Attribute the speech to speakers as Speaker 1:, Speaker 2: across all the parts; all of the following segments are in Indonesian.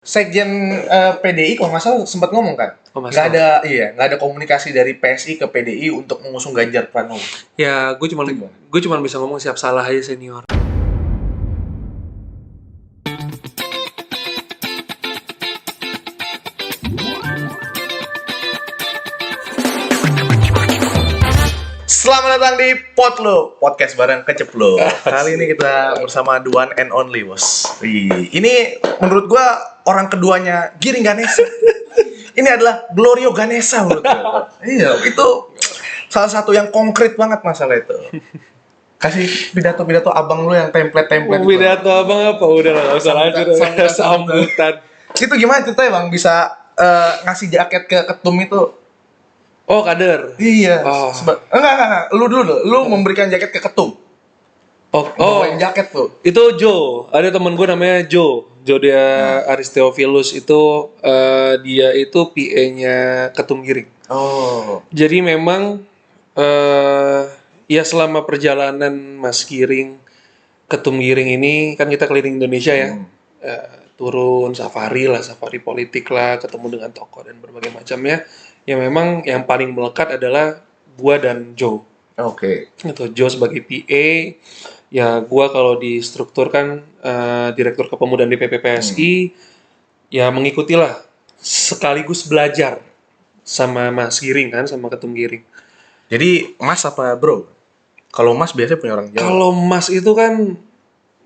Speaker 1: Sekjen PDI kalau nggak salah sempat ngomong kan,
Speaker 2: Oh, Mas
Speaker 1: nggak
Speaker 2: Tom.
Speaker 1: ada komunikasi dari PSI ke PDI untuk mengusung Ganjar Pranowo.
Speaker 2: Ya, gue
Speaker 1: Itu gimana?
Speaker 2: cuma bisa ngomong siap salah aja senior.
Speaker 1: Selamat datang di Potlo, podcast bareng Keceplo. Kali ini kita bersama the one and only, bos. Ini menurut gua orang keduanya Giring Ganesha. Ini adalah Glorio Ganesha menurut gua. Iya, itu salah satu yang konkret banget masalah itu. Kasih pidato abang lu yang template-template.
Speaker 2: Pidato abang apa? Udah lah, gak usah lanjut. Sambutan.
Speaker 1: Itu gimana ceritanya bang bisa ngasih jaket ke ketum itu?
Speaker 2: Oh, kader.
Speaker 1: Iya.
Speaker 2: Oh.
Speaker 1: Enggak. Lu dulu. Lu memberikan jaket ke ketum. Bawain jaket tuh.
Speaker 2: Itu Joe. Ada temen gue namanya Joe. Joe dia Aristeofilus itu dia itu PA-nya Ketum Giring.
Speaker 1: Oh.
Speaker 2: Jadi memang ya selama perjalanan Mas Giring, Ketum Giring ini kan kita keliling Indonesia ya. Turun safari politik lah, ketemu dengan tokoh dan berbagai macamnya. Ya memang yang paling melekat adalah gua dan Joe.
Speaker 1: Oke.
Speaker 2: Atau Joe sebagai PA, ya gua kalau di struktur kan Direktur Kepemudaan DPP PSI, ya mengikutilah sekaligus belajar sama Mas Giring kan, sama Ketum Giring.
Speaker 1: Jadi Mas apa Bro? Kalau Mas biasanya punya orang Jawa.
Speaker 2: Kalau Mas itu kan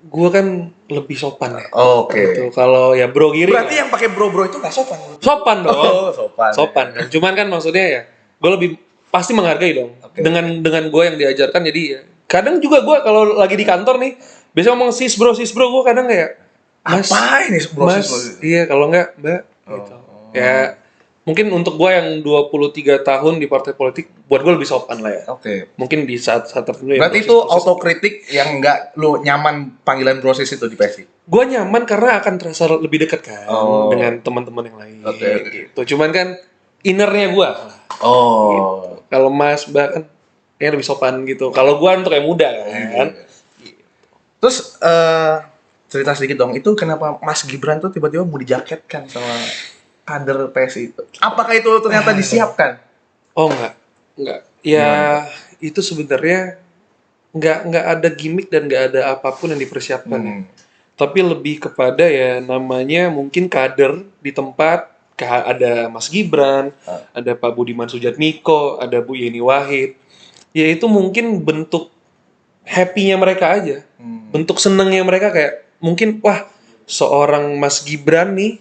Speaker 2: gua kan lebih sopan ya.
Speaker 1: Oke.
Speaker 2: Gitu. Kalau ya Bro Giring.
Speaker 1: Berarti yang pakai bro itu nggak sopan?
Speaker 2: Sopan dong.
Speaker 1: Oh, sopan.
Speaker 2: Sopan. Ya. Cuman kan maksudnya ya, gue lebih pasti menghargai dong.
Speaker 1: Oke.
Speaker 2: Dengan gue yang diajarkan, jadi ya, kadang juga gue kalau lagi di kantor nih, biasanya ngomong sis bro, gue kadang kayak Mas,
Speaker 1: apa ini bro?
Speaker 2: Mas, iya kalau enggak Mbak, gitu. Ya mungkin untuk gue yang 23 tahun di partai politik, buat gue lebih sopan lah ya.
Speaker 1: Oke.
Speaker 2: Mungkin di saat tertentu ya.
Speaker 1: Berarti itu autokritik yang nggak lu nyaman panggilan brosis itu di PSI?
Speaker 2: Gue nyaman karena akan terasa lebih dekat kan dengan teman-teman yang lain.
Speaker 1: Oke.
Speaker 2: Gitu. Cuman kan innernya gue.
Speaker 1: Oh.
Speaker 2: Gitu. Kalau Mas Mbak kan kayak lebih sopan gitu. Kalau gue untuk yang muda kan.
Speaker 1: Terus cerita sedikit dong, itu kenapa Mas Gibran tuh tiba-tiba mau dijaketkan sama kader PSI itu? Apakah itu ternyata disiapkan?
Speaker 2: Oh enggak. Ya itu sebenarnya enggak ada gimmick dan enggak ada apapun yang dipersiapkan. Ya. Tapi lebih kepada ya namanya mungkin kader di tempat, ada Mas Gibran, ada Pak Budiman Sujatmiko, ada Bu Yeni Wahid. Ya itu mungkin bentuk happy-nya mereka aja. Bentuk senengnya mereka kayak mungkin wah seorang Mas Gibran nih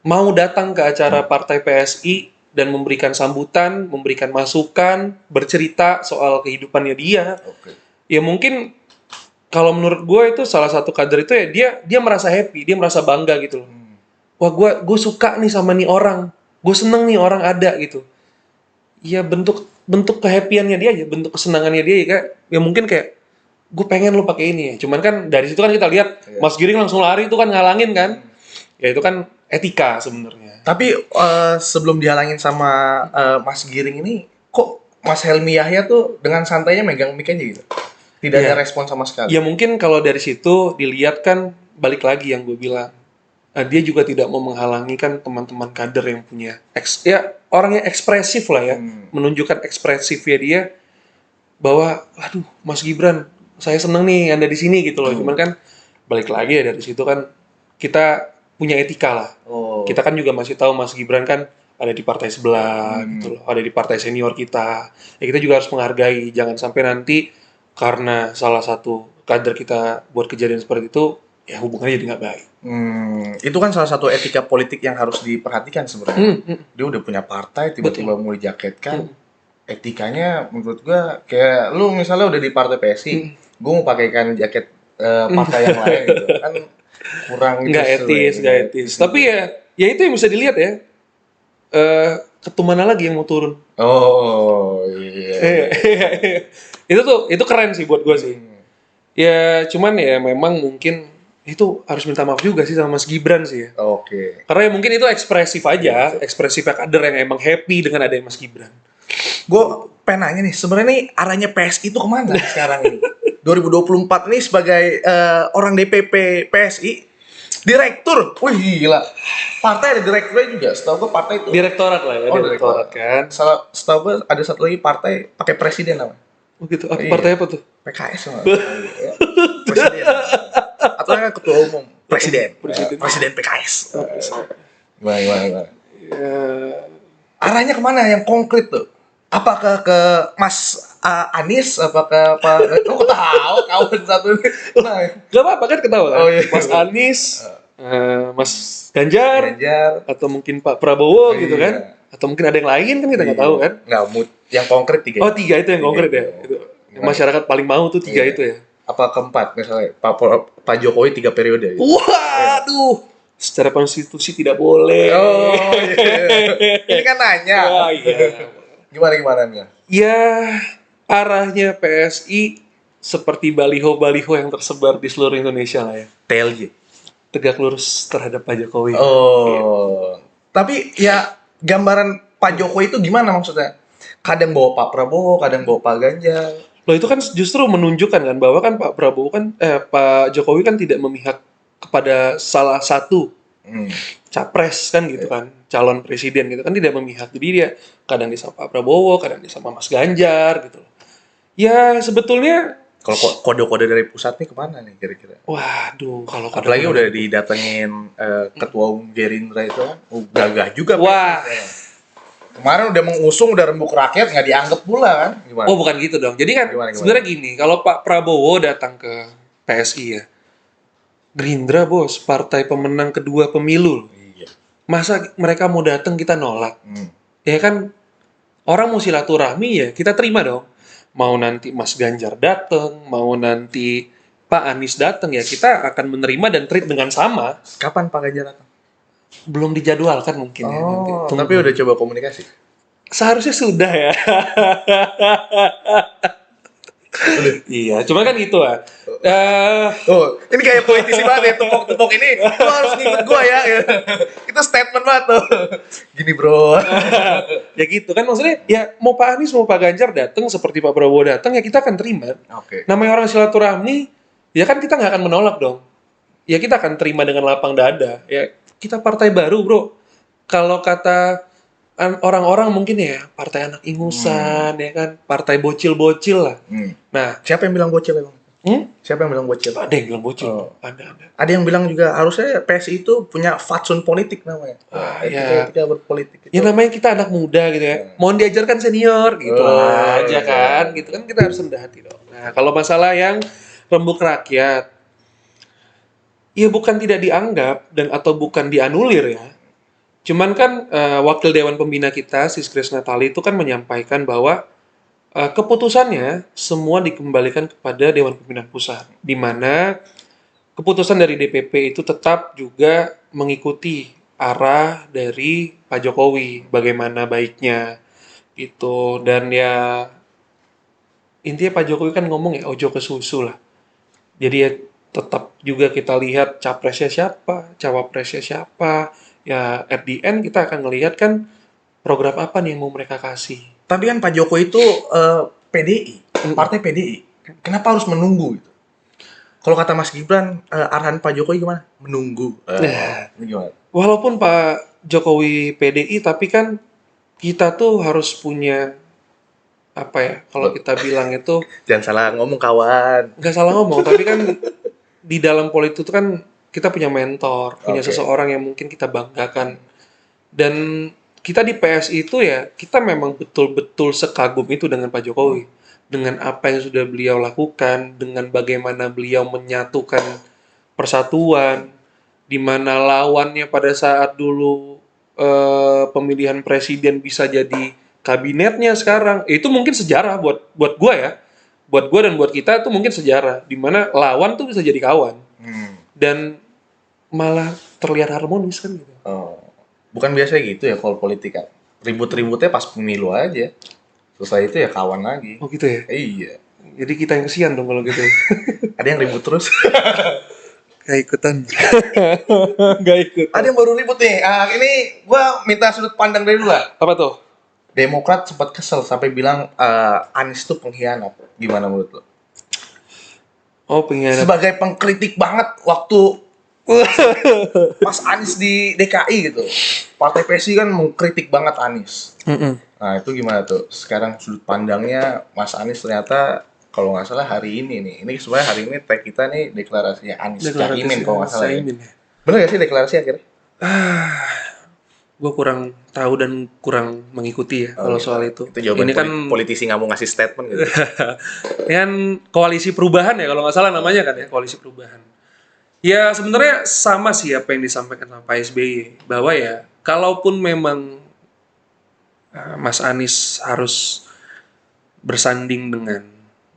Speaker 2: mau datang ke acara partai PSI dan memberikan sambutan, memberikan masukan, bercerita soal kehidupannya dia. Ya mungkin kalau menurut gue itu salah satu kader itu ya dia merasa happy, dia merasa bangga gitu loh. Wah gue suka nih sama nih orang, gue seneng nih orang ada gitu. Ya bentuk kehappy-annya dia aja, bentuk kesenangannya dia ya mungkin kayak gue pengen lo pakai ini ya. Cuman kan dari situ kan kita lihat Mas Giring langsung lari itu kan ngalangin kan. Ya itu kan etika sebenarnya.
Speaker 1: Tapi sebelum dihalangin sama Mas Giring ini, kok Mas Helmi Yahya tuh dengan santainya megang mic aja gitu? Tidak ada respon sama sekali.
Speaker 2: Ya mungkin kalau dari situ dilihat kan balik lagi yang gue bilang. Dia juga tidak mau menghalangi kan teman-teman kader yang punya orang yang ekspresif lah ya, menunjukkan ekspresifnya dia bahwa aduh Mas Gibran saya seneng nih Anda di sini gitu loh. Cuman kan balik lagi ya dari situ kan kita punya etika lah. Kita kan juga masih tahu Mas Gibran kan ada di partai sebelah gitu loh, ada di partai senior kita. Ya kita juga harus menghargai, jangan sampai nanti karena salah satu kader kita buat kejadian seperti itu ya hubungannya jadi nggak baik.
Speaker 1: Itu kan salah satu etika politik yang harus diperhatikan sebenarnya. Dia udah punya partai, tiba-tiba mau dijaketkan. Etikanya menurut gua kayak lu misalnya udah di partai PSI, gua mau pakaikan jaket partai yang lain gitu kan kurang gitu.
Speaker 2: Nggak etis. Tapi ya itu yang bisa dilihat ya. Ketum mana lagi yang mau turun?
Speaker 1: Oh iya.
Speaker 2: Itu keren sih buat gua sih. Ya cuman ya memang mungkin itu harus minta maaf juga sih sama Mas Gibran sih ya.
Speaker 1: Oke.
Speaker 2: Karena ya mungkin itu ekspresif aja, ekspresif kader yang emang happy dengan adanya Mas Gibran.
Speaker 1: Gue pengen nanya nih, sebenarnya nih arahnya PSI itu kemana sekarang ini? 2024 nih sebagai orang DPP PSI, Direktur. Wih gila. Partai ada direkturnya juga. Setahu gue partai itu.
Speaker 2: Direktorat lah ya, direktorat kan.
Speaker 1: Setahu gue ada satu lagi partai pakai presiden namanya.
Speaker 2: Oh gitu. Apa
Speaker 1: Iya.
Speaker 2: partai apa tuh?
Speaker 1: PKS sama. Presiden. Atau yang ketua umum. Presiden. Presiden PKS. Gimana?
Speaker 2: Ya,
Speaker 1: Arahnya kemana yang konkret tuh? Apakah ke Mas Anies? Apakah Pak? Kok tahu kawan satu ini? Nah,
Speaker 2: gak apa-apa kan ketawa kan?
Speaker 1: Oh, iya.
Speaker 2: Mas Anies, Mas Ganjar,
Speaker 1: Ganjar.
Speaker 2: atau mungkin Pak Prabowo
Speaker 1: Oh,
Speaker 2: gitu
Speaker 1: iya.
Speaker 2: kan? Atau mungkin ada yang lain kan kita nggak tahu kan?
Speaker 1: Nggak, yang konkret 3.
Speaker 2: Oh 3 itu yang konkret ya. Itu. Yang masyarakat paling mau tuh 3
Speaker 1: Iya.
Speaker 2: itu ya.
Speaker 1: Apa keempat misalnya Pak Jokowi 3 periode. Gitu.
Speaker 2: Waduh, secara konstitusi tidak boleh.
Speaker 1: Oh iya. Ini kan nanya.
Speaker 2: Wah, iya.
Speaker 1: Gimana Mia?
Speaker 2: Ya, arahnya PSI seperti baliho-baliho yang tersebar di seluruh Indonesia lah ya.
Speaker 1: TLJ.
Speaker 2: Tegak lurus terhadap Pak Jokowi.
Speaker 1: Oh. Tapi ya gambaran Pak Jokowi itu gimana maksudnya? Kadang bawa Pak Prabowo, kadang bawa Pak Ganjar.
Speaker 2: Loh itu kan justru menunjukkan kan bahwa kan Pak Prabowo kan Pak Jokowi kan tidak memihak kepada salah satu capres kan gitu kan, calon presiden gitu kan, tidak memihak. Jadi dia kadang dia sama Pak Prabowo, kadang dia sama Mas Ganjar gitu. Ya sebetulnya
Speaker 1: Kalau kode-kode dari pusat nih kemana nih kira-kira?
Speaker 2: waduh, kalau
Speaker 1: Apalagi udah didatengin ketua umum Gerindra itu kan, gagah juga.
Speaker 2: Wah.
Speaker 1: Kemarin udah mengusung, udah rembuk rakyat, nggak dianggap pula kan? Gimana?
Speaker 2: Oh bukan gitu dong. Jadi kan
Speaker 1: Gimana?
Speaker 2: sebenarnya gini, kalau Pak Prabowo datang ke PSI ya, Gerindra bos, partai pemenang kedua pemilu.
Speaker 1: Iya.
Speaker 2: Masa mereka mau datang kita nolak?
Speaker 1: Hmm.
Speaker 2: Ya kan orang mau silaturahmi ya kita terima dong. Mau nanti Mas Ganjar datang, mau nanti Pak Anies datang ya kita akan menerima dan treat dengan sama.
Speaker 1: Kapan Pak Ganjar datang?
Speaker 2: Belum dijadwalkan mungkin ya nanti.
Speaker 1: Oh,
Speaker 2: Tunggu.
Speaker 1: tapi udah coba komunikasi.
Speaker 2: Seharusnya sudah ya. Iya, cuma kan gitu lah.
Speaker 1: Oh, ini kayak politisi banget ya, tepok-tepok ini. Lu harus ngikut gua ya. Itu statement banget tuh. Gini bro.
Speaker 2: Ya gitu kan maksudnya ya mau Pak Anies mau Pak Ganjar datang seperti Pak Prabowo datang ya kita akan terima.
Speaker 1: Oke.
Speaker 2: Namanya orang silaturahmi ya kan kita nggak akan menolak dong. Ya kita akan terima dengan lapang dada. Ya kita partai baru bro. Kalau kata orang-orang mungkin ya partai anak ingusan ya kan partai bocil-bocil lah. Nah,
Speaker 1: Siapa yang bilang bocil emang? Siapa yang bilang bocil?
Speaker 2: ada yang bilang bocil.
Speaker 1: Oh.
Speaker 2: Ada.
Speaker 1: Ada yang bilang juga harusnya PSI itu punya fatsun politik namanya.
Speaker 2: Ya.
Speaker 1: Ketika berpolitik itu.
Speaker 2: Ya namanya kita anak muda gitu ya. Mohon diajarkan senior gitu aja kan. Gitu kan kita harus rendah hati dong. Nah, kalau masalah yang rembuk rakyat ya bukan tidak dianggap dan atau bukan dianulir ya. Cuman kan wakil Dewan Pembina kita, Sis Grace Natali itu kan menyampaikan bahwa keputusannya semua dikembalikan kepada Dewan Pembina Pusat. Di mana keputusan dari DPP itu tetap juga mengikuti arah dari Pak Jokowi, bagaimana baiknya gitu. Dan ya intinya Pak Jokowi kan ngomong ya ojo ke susu lah. Jadi ya tetap juga kita lihat capresnya siapa, cawapresnya siapa. Ya at the end kita akan ngelihat kan program apa nih yang mau mereka kasih.
Speaker 1: Tapi kan Pak Jokowi itu PDI, partai PDI. Kenapa harus menunggu gitu? Kalau kata Mas Gibran, arahan Pak Jokowi gimana? Menunggu. Ini gimana?
Speaker 2: Walaupun Pak Jokowi PDI, tapi kan kita tuh harus punya apa ya? Kalau kita bilang itu
Speaker 1: Jangan salah ngomong kawan.
Speaker 2: nggak salah ngomong, tapi kan di dalam politik itu kan kita punya mentor, punya
Speaker 1: Oke.
Speaker 2: seseorang yang mungkin kita banggakan. Dan kita di PSI itu ya, kita memang betul-betul sekagum itu dengan Pak Jokowi. Dengan apa yang sudah beliau lakukan, dengan bagaimana beliau menyatukan persatuan, di mana lawannya pada saat dulu pemilihan presiden bisa jadi kabinetnya sekarang. Itu mungkin sejarah buat gue ya. Buat gue dan buat kita itu mungkin sejarah. Di mana lawan tuh bisa jadi kawan. Dan malah terlihat harmonis kan gitu.
Speaker 1: Oh. Bukan biasa gitu ya kalau politik kan. Ribut-ributnya pas pemilu aja. Selesai itu ya kawan lagi.
Speaker 2: Oh gitu ya?
Speaker 1: Iya.
Speaker 2: Jadi kita yang kesian dong kalau gitu.
Speaker 1: Ada yang ribut terus.
Speaker 2: Gak ikutan. Gak ikut.
Speaker 1: Ada yang baru ribut nih. Ini gua minta sudut pandang dari dulu lah.
Speaker 2: Apa tuh?
Speaker 1: Demokrat sempat kesel sampai bilang Anies tuh pengkhianat. Gimana menurut lo?
Speaker 2: Oh pengkhianat.
Speaker 1: Sebagai pengkritik banget waktu Mas Anies di DKI gitu. Partai PSI kan mengkritik banget Anies. Nah itu gimana tuh? Sekarang sudut pandangnya Mas Anies ternyata kalau nggak salah hari ini nih. Ini sebenarnya hari ini tag kita nih deklarasinya Anies Caimin kalau nggak salah ya.
Speaker 2: Caimin ya.
Speaker 1: Bener nggak sih deklarasi akhirnya?
Speaker 2: Gue kurang tahu dan kurang mengikuti ya kalau
Speaker 1: gitu.
Speaker 2: soal itu.
Speaker 1: Itu jawaban
Speaker 2: Ini kan
Speaker 1: politisi nggak mau ngasih statement gitu.
Speaker 2: ini kan koalisi perubahan ya kalau nggak salah namanya kan ya, koalisi perubahan. Ya sebenarnya sama sih apa yang disampaikan sama Pak SBY, bahwa ya kalaupun memang Mas Anies harus bersanding dengan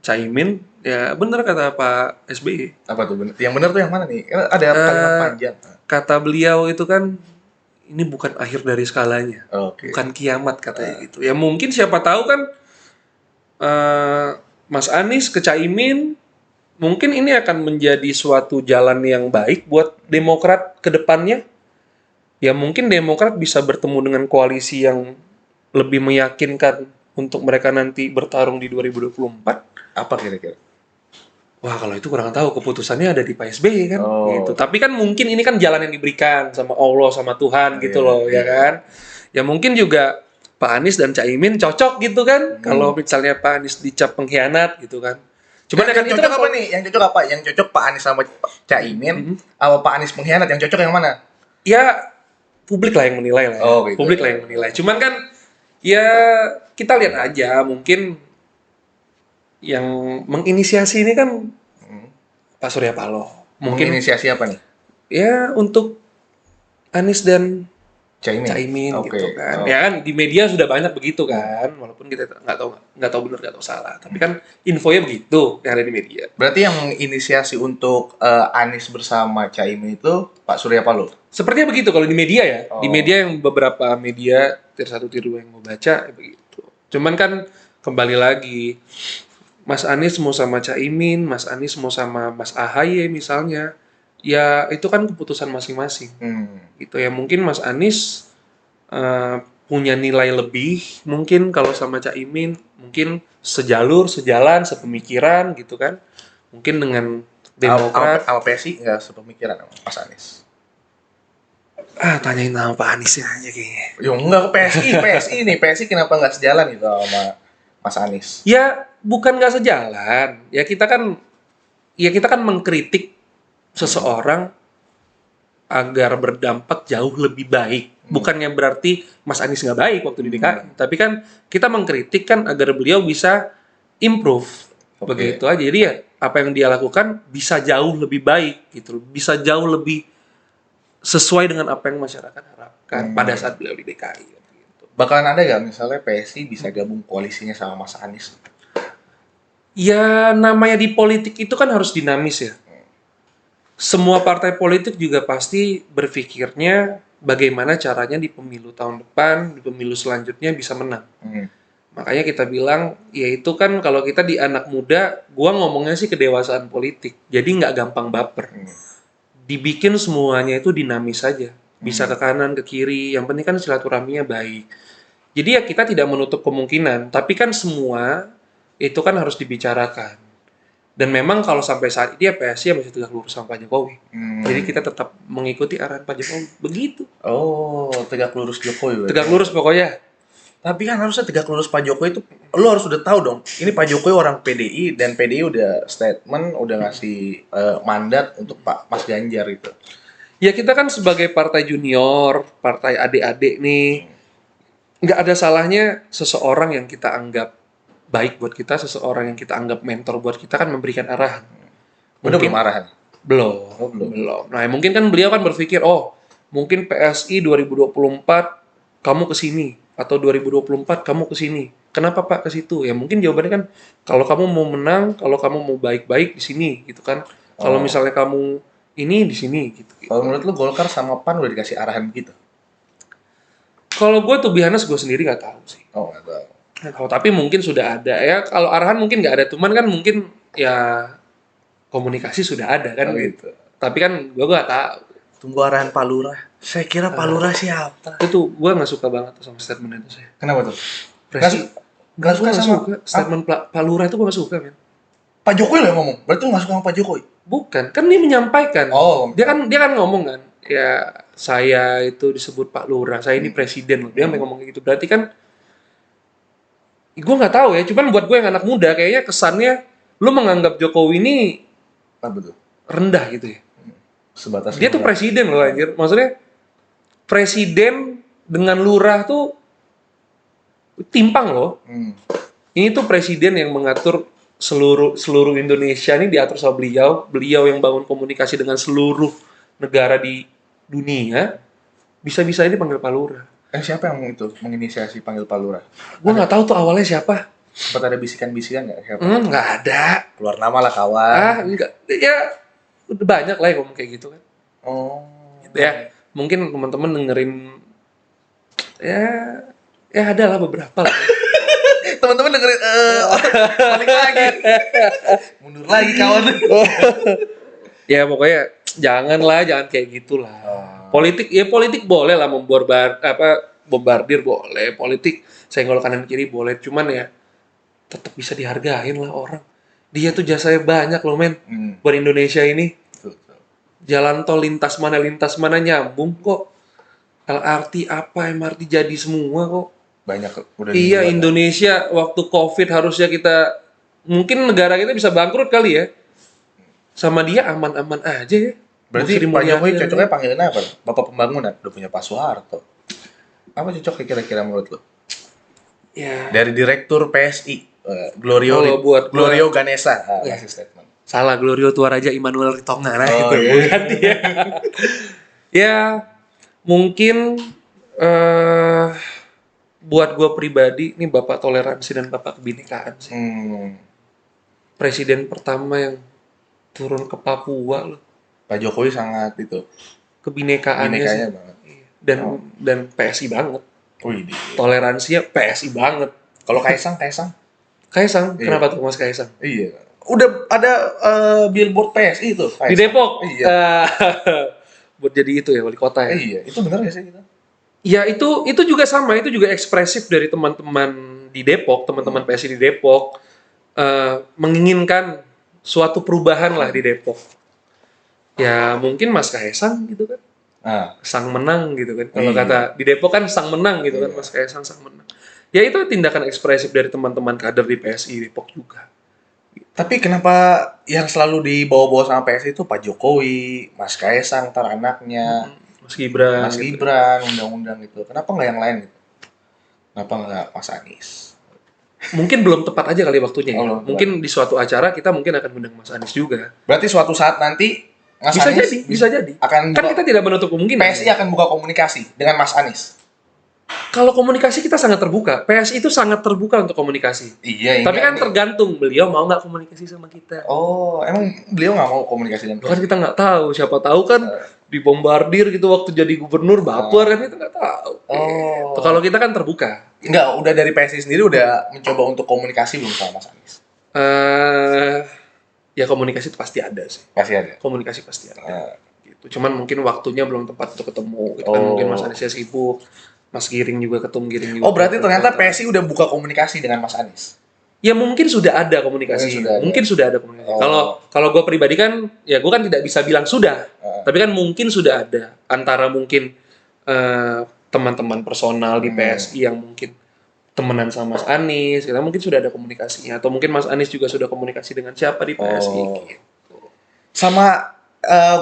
Speaker 2: Caimin, ya benar kata Pak SBY.
Speaker 1: Apa tuh bener? Yang bener tuh yang mana nih? Ada kalimat panjang.
Speaker 2: Kata beliau itu kan ini bukan akhir dari skalanya,
Speaker 1: Oke.
Speaker 2: bukan kiamat katanya gitu. Ya mungkin siapa tahu kan Mas Anies ke Caimin, mungkin ini akan menjadi suatu jalan yang baik buat Demokrat ke depannya. Ya mungkin Demokrat bisa bertemu dengan koalisi yang lebih meyakinkan untuk mereka nanti bertarung di 2024.
Speaker 1: Apa kira-kira?
Speaker 2: Wah kalau itu kurang tahu, keputusannya ada di Pak SBY kan.
Speaker 1: Oh.
Speaker 2: Gitu. Tapi kan mungkin ini kan jalan yang diberikan sama Allah, sama Tuhan gitu loh, ya kan. Ya mungkin juga Pak Anies dan Caimin cocok gitu kan. Kalau misalnya Pak Anies dicap pengkhianat gitu kan. Cuman
Speaker 1: yang
Speaker 2: kan itu
Speaker 1: cocok
Speaker 2: kan
Speaker 1: apa nih? Yang cocok apa? Yang cocok Pak Anies sama Caimin, apa Pak Anies pengkhianat? Yang cocok yang mana?
Speaker 2: ya publik lah yang menilai lah ya.
Speaker 1: Oh, gitu.
Speaker 2: Publik lah yang menilai. Cuman kan ya kita lihat aja, mungkin yang menginisiasi ini kan Pak Surya Paloh. Mungkin
Speaker 1: Menginisiasi apa nih?
Speaker 2: ya untuk Anies dan
Speaker 1: Caimin.
Speaker 2: Caimin
Speaker 1: Oke.
Speaker 2: gitu kan.
Speaker 1: Oh.
Speaker 2: Ya kan di media sudah banyak begitu kan, walaupun kita nggak tahu benar nggak tahu salah. Tapi kan infonya begitu yang ada di media.
Speaker 1: Berarti yang menginisiasi untuk Anies bersama Caimin itu Pak Surya Paloh.
Speaker 2: Sepertinya begitu kalau di media ya.
Speaker 1: Oh.
Speaker 2: Di media yang beberapa media tier 1 tier 2 yang mau baca ya begitu. Cuman kan kembali lagi Mas Anies mau sama Caimin, Mas Anies mau sama Mas AHY misalnya. Ya itu kan keputusan masing-masing. Gitu ya, mungkin Mas Anies punya nilai lebih mungkin kalau sama Caimin, mungkin sejalan, sepemikiran gitu kan. Mungkin dengan Demokrat.
Speaker 1: Sama PSI nggak sepemikiran sama Mas Anies.
Speaker 2: Tanyain sama Pak Anies aja kayaknya.
Speaker 1: Ya enggak ke PSI nih. PSI kenapa nggak sejalan gitu sama Mas Anies?
Speaker 2: Ya bukan nggak sejalan. Ya kita kan mengkritik seseorang agar berdampak jauh lebih baik. Bukannya berarti Mas Anies nggak baik waktu di DKI. Tapi kan kita mengkritik kan agar beliau bisa improve.
Speaker 1: Oke.
Speaker 2: Begitu aja. Jadi ya apa yang dia lakukan bisa jauh lebih baik gitu. Bisa jauh lebih sesuai dengan apa yang masyarakat harapkan pada saat beliau di DKI. Gitu.
Speaker 1: Bakalan ada nggak misalnya PSI bisa gabung koalisinya sama Mas Anies?
Speaker 2: Ya namanya di politik itu kan harus dinamis ya. Semua partai politik juga pasti berpikirnya bagaimana caranya di pemilu tahun depan, di pemilu selanjutnya bisa menang. Makanya kita bilang, ya itu kan kalau kita di anak muda, gua ngomongnya sih kedewasaan politik. Jadi nggak gampang baper. Dibikin semuanya itu dinamis saja. Bisa ke kanan, ke kiri. Yang penting kan silaturahminya baik. Jadi ya kita tidak menutup kemungkinan. Tapi kan semua itu kan harus dibicarakan. Dan memang kalau sampai saat ini ya PSI masih tegak lurus sama Pak Jokowi. Jadi kita tetap mengikuti arahan Pak Jokowi. Begitu.
Speaker 1: Oh, tegak lurus Jokowi. Berarti.
Speaker 2: Tegak lurus pokoknya.
Speaker 1: Tapi kan harusnya tegak lurus Pak Jokowi itu, lo harus udah tahu dong. Ini Pak Jokowi orang PDI dan PDI udah statement, udah ngasih mandat untuk Pak Mas Ganjar itu.
Speaker 2: Ya kita kan sebagai partai junior, partai adik-adik nih, nggak ada salahnya seseorang yang kita anggap baik buat kita, seseorang yang kita anggap mentor buat kita kan memberikan arahan.
Speaker 1: Udah belum arahan?
Speaker 2: Belum.
Speaker 1: Oh, belum.
Speaker 2: Nah, mungkin kan beliau kan berpikir, oh, mungkin PSI 2024 kamu ke sini atau 2024 kamu ke sini. Kenapa Pak ke situ? Ya mungkin jawabannya kan kalau kamu mau menang, kalau kamu mau baik-baik di sini gitu kan. Kalau misalnya kamu ini di sini gitu.
Speaker 1: Kalau menurut lu Golkar sama PAN udah dikasih arahan begitu?
Speaker 2: Kalau gue tuh biasanya gue sendiri nggak tahu sih.
Speaker 1: Oh, nggak tahu.
Speaker 2: Tapi mungkin sudah ada ya. Kalau arahan mungkin nggak ada, cuman kan mungkin ya komunikasi sudah ada kan gitu. Tapi kan gue nggak tahu.
Speaker 1: Tunggu arahan Pak Lurah. Saya kira Pak Lurah siapa?
Speaker 2: Itu gue nggak suka banget sama statement itu saya.
Speaker 1: Kenapa tuh?
Speaker 2: Nggak suka
Speaker 1: sama
Speaker 2: statement Pak Lurah itu gue nggak suka men.
Speaker 1: Pak Jokowi lah yang ngomong. Berarti lu nggak suka sama Pak Jokowi?
Speaker 2: Bukan, kan dia menyampaikan.
Speaker 1: Oh.
Speaker 2: Dia kan ngomong kan, ya saya itu disebut Pak Lurah, saya ini presiden loh. Dia sampai ngomong kayak gitu. Berarti kan gue nggak tahu ya, cuman buat gue yang anak muda kayaknya kesannya lu menganggap Jokowi ini
Speaker 1: Apa tuh?
Speaker 2: rendah gitu ya.
Speaker 1: Sebatas
Speaker 2: Dia tuh
Speaker 1: lurah.
Speaker 2: presiden loh anjir. Maksudnya presiden dengan lurah tuh timpang loh. Ini tuh presiden yang mengatur seluruh Indonesia ini diatur sama beliau. Beliau yang bangun komunikasi dengan seluruh negara di dunia. Bisa-bisa ini panggil Pak Lurah.
Speaker 1: Siapa yang itu menginisiasi panggil Pak Lurah?
Speaker 2: Gue nggak tahu tuh awalnya siapa.
Speaker 1: Sempat ada bisikan-bisikan nggak? Siapa?
Speaker 2: Nggak ada.
Speaker 1: Keluar nama lah kawan.
Speaker 2: Enggak. Ya udah banyak lah yang ngomong kayak gitu kan.
Speaker 1: Oh.
Speaker 2: Ya mungkin teman-teman dengerin ya ada lah beberapa lah.
Speaker 1: Teman-teman dengerin balik lagi. Mundur lagi kawan.
Speaker 2: Ya pokoknya jangan kayak gitulah. Politik boleh lah bombardir boleh, politik senggol kanan kiri boleh, cuman ya tetap bisa dihargain lah orang. Dia tuh jasanya banyak loh men buat Indonesia ini. Jalan tol lintas mana nyambung kok. LRT apa MRT jadi semua kok.
Speaker 1: Banyak udah
Speaker 2: Iya,
Speaker 1: dibuat,
Speaker 2: Indonesia waktu COVID harusnya kita mungkin negara kita bisa bangkrut kali ya. Sama dia aman-aman aja ya.
Speaker 1: Berarti
Speaker 2: Sri
Speaker 1: Pak Jokowi
Speaker 2: Mulyani
Speaker 1: cocoknya panggilan apa? Bapak Pembangunan, udah punya Pak Soeharto. Apa cocoknya kira-kira menurut lo?
Speaker 2: ya
Speaker 1: Dari Direktur PSI, Glorio
Speaker 2: Kalau buat gua-
Speaker 1: Glorio Ganesa,
Speaker 2: Ya.
Speaker 1: ngasih statement.
Speaker 2: salah Glorio Tuaraja Immanuel Ritonga nah
Speaker 1: Oh,
Speaker 2: itu
Speaker 1: iya.
Speaker 2: bukan dia. Ya mungkin buat gue pribadi ini bapak toleransi dan bapak kebinekaan sih. Presiden pertama yang turun ke Papua loh.
Speaker 1: Pak Jokowi sangat itu,
Speaker 2: Kebinekaannya sih.
Speaker 1: binekanya banget.
Speaker 2: Dan PSI banget.
Speaker 1: Wih,
Speaker 2: Toleransinya PSI banget.
Speaker 1: kalau Kaisang?
Speaker 2: Kaisang,
Speaker 1: Iya.
Speaker 2: kenapa tuh Mas Kaisang?
Speaker 1: Iya. Udah ada billboard PSI itu.
Speaker 2: Di Depok.
Speaker 1: Iya.
Speaker 2: Buat jadi itu ya wali kota ya.
Speaker 1: Iya, itu bener gak sih gitu?
Speaker 2: Ya itu juga sama, itu juga ekspresif dari teman-teman di Depok, teman-teman PSI di Depok menginginkan suatu perubahan lah di Depok. Ya mungkin Mas Kaisang gitu kan, sang menang gitu kan. Kalau
Speaker 1: Iya.
Speaker 2: kata di Depok kan sang menang gitu kan, Mas Kaisang sang menang. Ya itu tindakan ekspresif dari teman-teman kader di PSI Depok juga.
Speaker 1: Tapi kenapa yang selalu dibawa-bawa sama PSI itu Pak Jokowi, Mas Kaisang, ntar anaknya,
Speaker 2: Mas Gibran.
Speaker 1: Mas
Speaker 2: gitu.
Speaker 1: Gibran, undang-undang gitu. Kenapa nggak yang lain gitu? Kenapa nggak Mas Anies?
Speaker 2: Mungkin belum tepat aja kali waktunya ya.
Speaker 1: Belum tepat.
Speaker 2: Mungkin di suatu acara kita mungkin akan undang Mas Anies juga.
Speaker 1: Berarti suatu saat nanti Mas
Speaker 2: Bisa
Speaker 1: Anies
Speaker 2: jadi, bisa jadi.
Speaker 1: akan
Speaker 2: Kan
Speaker 1: buka-
Speaker 2: kita tidak menutup kemungkinan.
Speaker 1: PSI akan buka komunikasi dengan Mas Anies.
Speaker 2: Kalau komunikasi kita sangat terbuka. PSI itu sangat terbuka untuk komunikasi.
Speaker 1: Iya.
Speaker 2: Tapi kan tergantung beliau mau nggak komunikasi sama kita.
Speaker 1: Oh, emang beliau nggak mau komunikasi dengan
Speaker 2: Kan
Speaker 1: PSI?
Speaker 2: kita nggak tahu. Siapa tahu kan dibombardir gitu waktu jadi gubernur baper kan kita nggak tahu.
Speaker 1: Oh.
Speaker 2: Gitu. Kalau kita kan terbuka.
Speaker 1: Enggak, udah dari PSI sendiri udah mencoba untuk komunikasi belum sama Mas Anies?
Speaker 2: Ya komunikasi itu pasti ada sih.
Speaker 1: Pasti ada.
Speaker 2: Komunikasi pasti ada.
Speaker 1: Eh,
Speaker 2: Gitu. Cuman mungkin waktunya belum tepat untuk ketemu. Gitu kan
Speaker 1: Oh.
Speaker 2: mungkin Mas Aniesnya sibuk. Mas Giring juga Giring juga.
Speaker 1: Oh, berarti ternyata PSI udah buka komunikasi dengan Mas Anies?
Speaker 2: Ya mungkin sudah ada komunikasi.
Speaker 1: Mungkin sudah ada.
Speaker 2: komunikasi.
Speaker 1: Oh.
Speaker 2: Kalau gue pribadi kan, ya gue kan tidak bisa bilang sudah. Tapi kan mungkin sudah ada antara mungkin teman-teman personal di PSI yang mungkin temenan sama Mas Anies, kita mungkin sudah ada komunikasinya. Atau mungkin Mas Anies juga sudah komunikasi dengan siapa di PSI.
Speaker 1: Oh.
Speaker 2: Gitu.
Speaker 1: Sama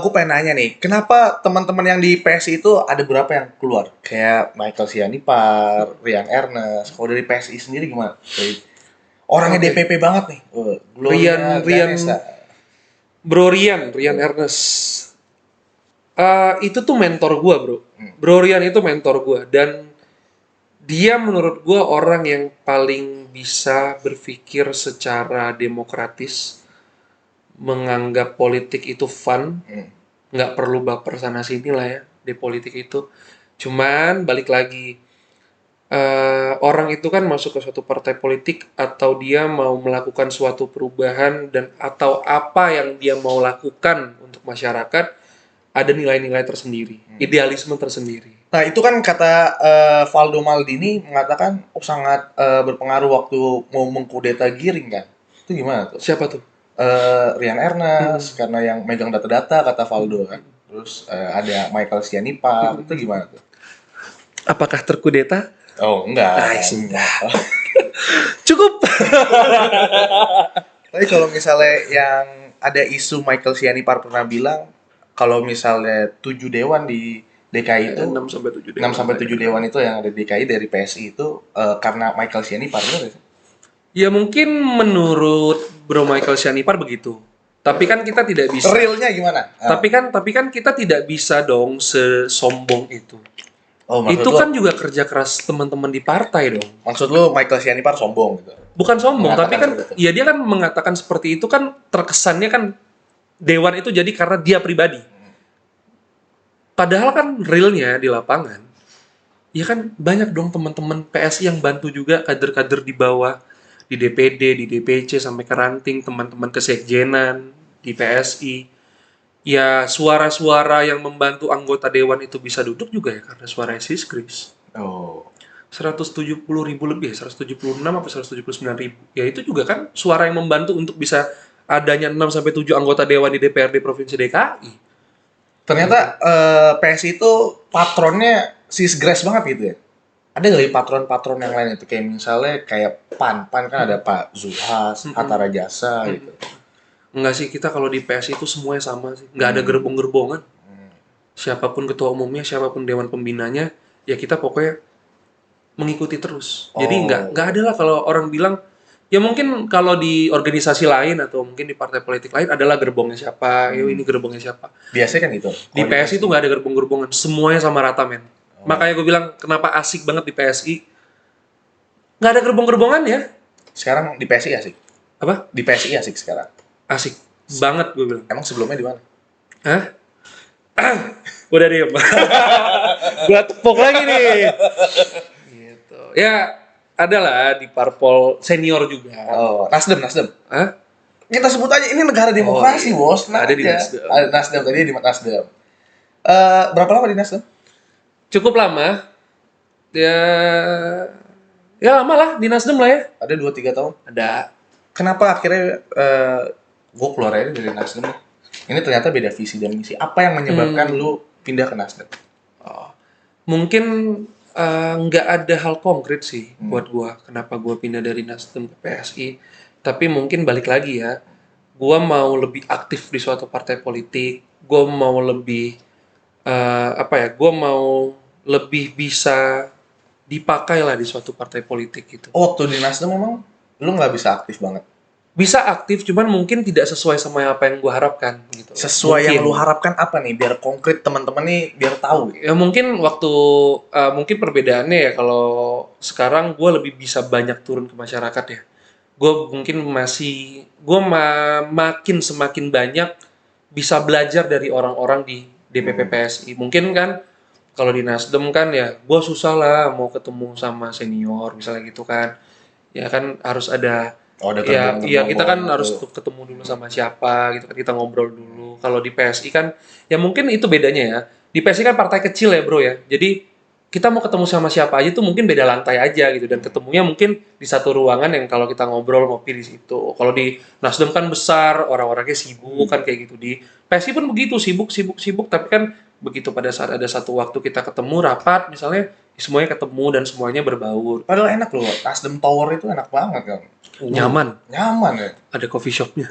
Speaker 1: gue pengen nanya nih, kenapa teman-teman yang di PSI itu ada berapa yang keluar? Kayak Michael Sianipar, Rian Ernest. Kalau dari PSI sendiri gimana? Orangnya
Speaker 2: Oke.
Speaker 1: DPP banget nih. Gloria
Speaker 2: Rian-
Speaker 1: Ganesa.
Speaker 2: Bro Rian Ernest. Itu tuh mentor gue bro. Bro Rian itu mentor gue. Dan dia menurut gue orang yang paling bisa berpikir secara demokratis. Menganggap politik itu fun. Nggak perlu baper sana sini lah ya. Di politik itu. Cuman balik lagi. Orang itu kan masuk ke suatu partai politik. Atau dia mau melakukan suatu perubahan. Dan atau apa yang dia mau lakukan untuk masyarakat. Ada nilai-nilai tersendiri, idealisme tersendiri.
Speaker 1: Nah, itu kan kata Valdo Maldini mengatakan sangat berpengaruh waktu mau mengkudeta Giring kan. Itu gimana tuh?
Speaker 2: Siapa tuh?
Speaker 1: Rian Ernest karena yang megang data-data kata Valdo kan. Terus ada Michael Sianipar, itu gimana tuh?
Speaker 2: Apakah terkudeta?
Speaker 1: Oh, enggak.
Speaker 2: Ah, sudah. Cukup.
Speaker 1: Tapi kalau misalnya yang ada isu Michael Sianipar pernah bilang kalau misalnya 7 dewan di DKI itu
Speaker 2: 6 sampai 7
Speaker 1: 6 sampai 7 dewan itu yang ada di DKI dari PSI itu karena Michael Sianipar benar ya?
Speaker 2: Ya mungkin menurut Bro Michael Sianipar begitu. Tapi kan kita tidak bisa.
Speaker 1: Realnya gimana?
Speaker 2: Tapi kan kita tidak bisa dong sesombong itu.
Speaker 1: Oh, maksud
Speaker 2: Itu
Speaker 1: lu,
Speaker 2: kan juga kerja keras teman-teman di partai dong.
Speaker 1: maksud lu Michael Sianipar sombong gitu.
Speaker 2: Bukan sombong, tapi
Speaker 1: Mengatakan
Speaker 2: kan
Speaker 1: seperti itu.
Speaker 2: ya dia kan mengatakan seperti itu kan terkesannya kan dewan itu jadi karena dia pribadi. Padahal kan realnya di lapangan, ya kan banyak dong teman-teman PSI yang bantu juga kader-kader di bawah, di DPD, di DPC, sampai ke ranting, teman-teman kesekjenan, di PSI. Ya suara-suara yang membantu anggota dewan itu bisa duduk juga ya karena suara Sis Kris.
Speaker 1: Oh.
Speaker 2: 170.000 lebih, 176 atau 179.000. Ya itu juga kan suara yang membantu untuk bisa adanya 6-7 anggota dewan di DPRD Provinsi DKI.
Speaker 1: Ternyata PSI itu patronnya Sisgres banget gitu ya. Ada nggak sih patron-patron yang lain itu kayak misalnya kayak PAN kan ada Pak Zulhas, Hatta Rajasa gitu.
Speaker 2: Enggak sih, kita kalau di PSI itu semuanya sama sih. Nggak ada gerbong-gerbongan. Siapapun ketua umumnya, siapapun dewan pembinanya, ya kita pokoknya mengikuti terus. Jadi nggak ada lah kalau orang bilang, ya mungkin kalau di organisasi lain atau mungkin di partai politik lain adalah gerbongnya siapa, ya ini gerbongnya siapa.
Speaker 1: Biasanya kan gitu.
Speaker 2: Di PSI itu nggak ada gerbong-gerbongan, semuanya sama rata men. Makanya gue bilang kenapa asik banget di PSI. Nggak ada gerbong-gerbongan ya.
Speaker 1: Sekarang di PSI asik.
Speaker 2: Apa?
Speaker 1: Di PSI asik sekarang.
Speaker 2: Asik banget gue bilang.
Speaker 1: Emang sebelumnya di mana?
Speaker 2: Hah? Udah diem. Gua tepuk lagi nih. Gitu. Ya adalah di parpol senior juga.
Speaker 1: Oh, Nasdem.
Speaker 2: Hah?
Speaker 1: Kita sebut aja ini negara demokrasi,
Speaker 2: iya.
Speaker 1: bos. Nah,
Speaker 2: Ada di
Speaker 1: aja.
Speaker 2: Nasdem.
Speaker 1: Ada Nasdem tadi di Nasdem. Berapa lama di Nasdem?
Speaker 2: Cukup lama. Ya lama lah di Nasdem lah ya.
Speaker 1: Ada 2-3 tahun.
Speaker 2: Ada.
Speaker 1: Kenapa akhirnya gue keluar aja dari Nasdem? Ini ternyata beda visi dan misi. Apa yang menyebabkan lu pindah ke Nasdem?
Speaker 2: Mungkin nggak ada hal konkret sih buat gua. Kenapa gua pindah dari Nasdem ke PSI? Tapi mungkin balik lagi ya. Gua mau lebih aktif di suatu partai politik. Gua mau lebih Gua mau lebih bisa dipakai lah di suatu partai politik gitu.
Speaker 1: Waktu di Nasdem memang lu nggak bisa aktif banget.
Speaker 2: Bisa aktif, cuman mungkin tidak sesuai sama apa yang gua harapkan gitu.
Speaker 1: Sesuai
Speaker 2: Mungkin.
Speaker 1: yang lu harapkan apa nih? Biar konkret teman-teman nih biar tahu.
Speaker 2: Ya mungkin mungkin perbedaannya ya kalau sekarang gue lebih bisa banyak turun ke masyarakat ya. Gue mungkin makin semakin banyak bisa belajar dari orang-orang di DPP PSI. Mungkin kan kalau di Nasdem kan ya gue susah lah mau ketemu sama senior misalnya gitu kan. Ya kan harus ada kita kan harus ketemu dulu sama siapa gitu kan, kita ngobrol dulu. Kalau di PSI kan ya mungkin itu bedanya ya. Di PSI kan partai kecil ya bro ya. Jadi kita mau ketemu sama siapa aja tuh mungkin beda lantai aja gitu, dan ketemunya mungkin di satu ruangan yang kalau kita ngobrol ngopi di situ. Kalau di Nasdem kan besar, orang-orangnya sibuk kan kayak gitu. Di PSI pun begitu, sibuk, tapi kan begitu pada saat ada satu waktu kita ketemu rapat misalnya, semuanya ketemu dan semuanya berbaur.
Speaker 1: Padahal enak loh, Nasdem Tower itu enak banget kan.
Speaker 2: Nyaman.
Speaker 1: Nyaman ya.
Speaker 2: Ada coffee shopnya.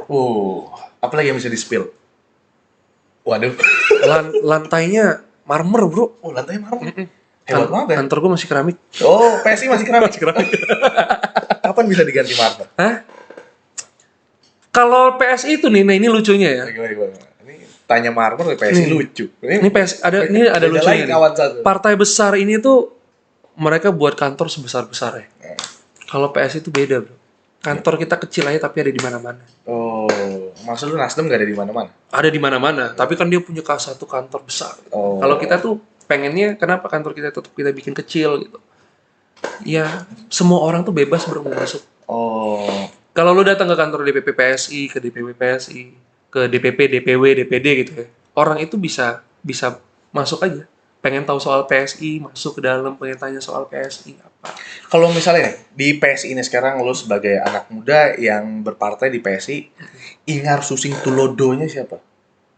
Speaker 1: Apalagi yang bisa di-spill? Waduh.
Speaker 2: Lantainya marmer bro.
Speaker 1: Oh, lantainya marmer. Hebat banget ya.
Speaker 2: Kantor gue masih keramik.
Speaker 1: Oh, PSI masih keramik. Kapan bisa diganti marmer?
Speaker 2: Hah? Kalau PSI itu nih, nah ini lucunya ya.
Speaker 1: Gimana? Ini tanya marmer PSI lucu.
Speaker 2: Ini PSI ada lucunya nih. Partai besar ini tuh mereka buat kantor sebesar-besar ya. Kalau PSI itu beda bro. Kantor kita kecil aja tapi ada di mana-mana.
Speaker 1: Oh, maksud lu Nasdem gak ada di mana-mana?
Speaker 2: Ada di mana-mana, tapi kan dia punya satu kantor besar.
Speaker 1: Oh.
Speaker 2: Kalau kita tuh pengennya kenapa kantor kita tetap kita bikin kecil gitu. Ya, semua orang tuh bebas bro mau masuk.
Speaker 1: Oh.
Speaker 2: Kalau lu datang ke kantor DPP PSI, ke DPW PSI, ke DPP, DPW, DPD gitu ya. Orang itu bisa masuk aja. Pengen tahu soal PSI, masuk ke dalam, pengen tanya soal PSI apa.
Speaker 1: Kalau misalnya nih, di PSI ini sekarang lu sebagai anak muda yang berpartai di PSI, Ingar Susing Tulodonya siapa?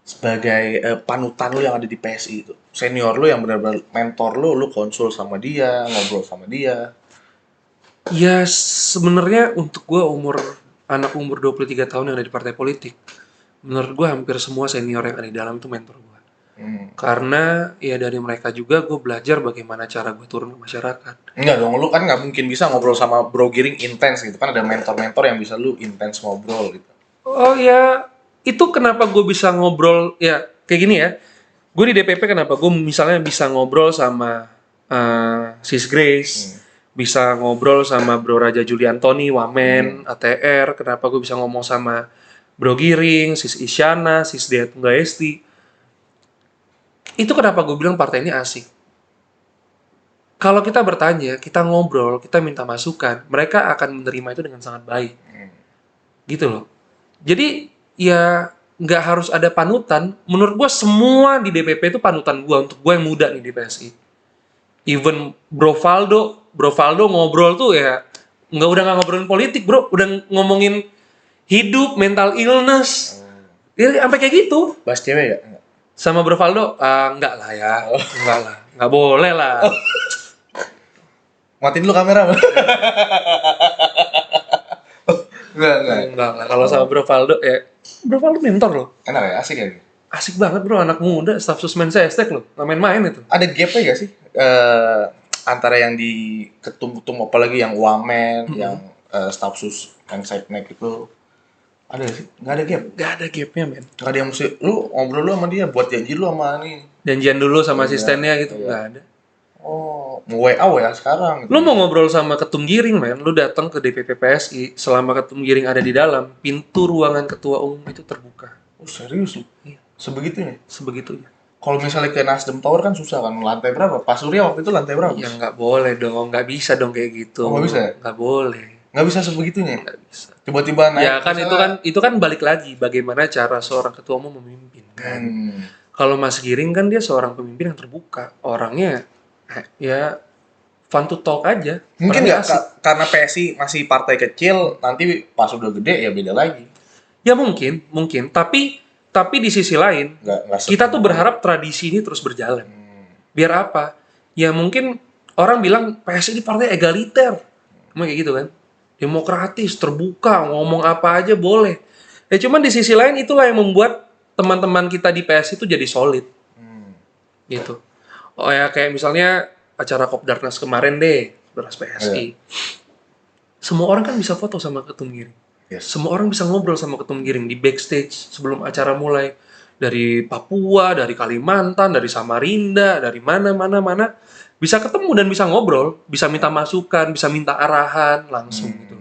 Speaker 1: Sebagai panutan lu yang ada di PSI itu. Senior lu yang benar-benar mentor lu konsul sama dia, ngobrol sama dia.
Speaker 2: Ya sebenarnya untuk gue anak umur 23 tahun yang ada di partai politik, menurut gue hampir semua senior yang ada di dalam tuh mentor gue. Karena ya dari mereka juga gue belajar bagaimana cara gue turun ke masyarakat.
Speaker 1: Enggak dong, lu kan nggak mungkin bisa ngobrol sama Bro Giring intens gitu. Kan ada mentor-mentor yang bisa lu intens ngobrol gitu.
Speaker 2: Oh ya, itu kenapa gue bisa ngobrol ya kayak gini ya. Gue di DPP kenapa gue misalnya bisa ngobrol sama Sis Grace, bisa ngobrol sama Bro Raja Juli Antoni, Wamen, ATR. Kenapa gue bisa ngomong sama Bro Giring, Sis Isyana, Sis Dea Tunggal Esti. Itu kenapa gue bilang partai ini asik. Kalau kita bertanya, kita ngobrol, kita minta masukan, mereka akan menerima itu dengan sangat baik. Gitu loh. Jadi ya nggak harus ada panutan. Menurut gue semua di DPP itu panutan gue untuk gue yang muda nih di PSI. Even Bro Valdo ngobrol tuh ya udah nggak ngobrolin politik bro, udah ngomongin hidup, mental illness, ya sampai kayak gitu.
Speaker 1: Bahas cewek ya?
Speaker 2: Sama Bro Valdo, enggak lah ya, enggak lah, nggak boleh lah.
Speaker 1: Matiin dulu kamera. Enggak.
Speaker 2: Enggak lah, kalau sama Bro Valdo mentor loh.
Speaker 1: Enak ya, asik ya.
Speaker 2: Asik banget bro, anak muda, staf susmen Sestek loh, nggak main-main itu.
Speaker 1: Ada gapnya gak sih? Antara yang di ketum-ketum apalagi yang wamen, yang staf sus, yang seknek itu ada gak sih? Nggak ada gap?
Speaker 2: Nggak ada gapnya men.
Speaker 1: Nggak ada yang mesti, lu ngobrol lu sama dia, buat janji lu sama nih.
Speaker 2: Janjian dulu sama
Speaker 1: Iya,
Speaker 2: asistennya gitu,
Speaker 1: iya.
Speaker 2: nggak ada.
Speaker 1: Oh, mau WA ya sekarang gitu.
Speaker 2: Lu mau ngobrol sama ketum giring men, lu datang ke DPP PSI, selama ketum giring ada di dalam, pintu ruangan ketua umum itu terbuka.
Speaker 1: Oh, serius lu?
Speaker 2: Iya.
Speaker 1: Sebegitunya?
Speaker 2: Sebegitunya.
Speaker 1: Kalau misalnya ke Nasdem Tower kan susah kan, lantai berapa? Pak Surya waktu itu lantai berapa?
Speaker 2: Ya nggak boleh dong, nggak bisa dong kayak gitu.
Speaker 1: Oh, nggak bisa ya?
Speaker 2: Nggak boleh.
Speaker 1: Nggak bisa sebegitunya?
Speaker 2: Nggak bisa.
Speaker 1: Tiba-tiba naik.
Speaker 2: Ya kan itu kan balik lagi bagaimana cara seorang ketua umum memimpin kan. Kalau Mas Giring kan dia seorang pemimpin yang terbuka, orangnya ya fun to talk aja.
Speaker 1: Mungkin
Speaker 2: Orangnya
Speaker 1: nggak
Speaker 2: asik.
Speaker 1: karena PSI masih partai kecil, nanti pas udah gede ya beda lagi.
Speaker 2: Ya mungkin, tapi di sisi lain
Speaker 1: Nggak
Speaker 2: kita tuh berharap tradisi ini terus berjalan. Biar apa? Ya mungkin orang bilang PSI ini partai egaliter. Emang kayak gitu kan? Demokratis, terbuka, ngomong apa aja boleh. Ya cuman di sisi lain itulah yang membuat teman-teman kita di PSI itu jadi solid. Gitu. Oh ya kayak misalnya acara Kopdarnas kemarin deh, Kopdarnas PSI. Semua orang kan bisa foto sama Ketum Giring.
Speaker 1: Yes.
Speaker 2: Semua orang bisa ngobrol sama Ketum Giring di backstage sebelum acara mulai. Dari Papua, dari Kalimantan, dari Samarinda, dari mana. Bisa ketemu dan bisa ngobrol, bisa minta masukan, bisa minta arahan langsung gitu.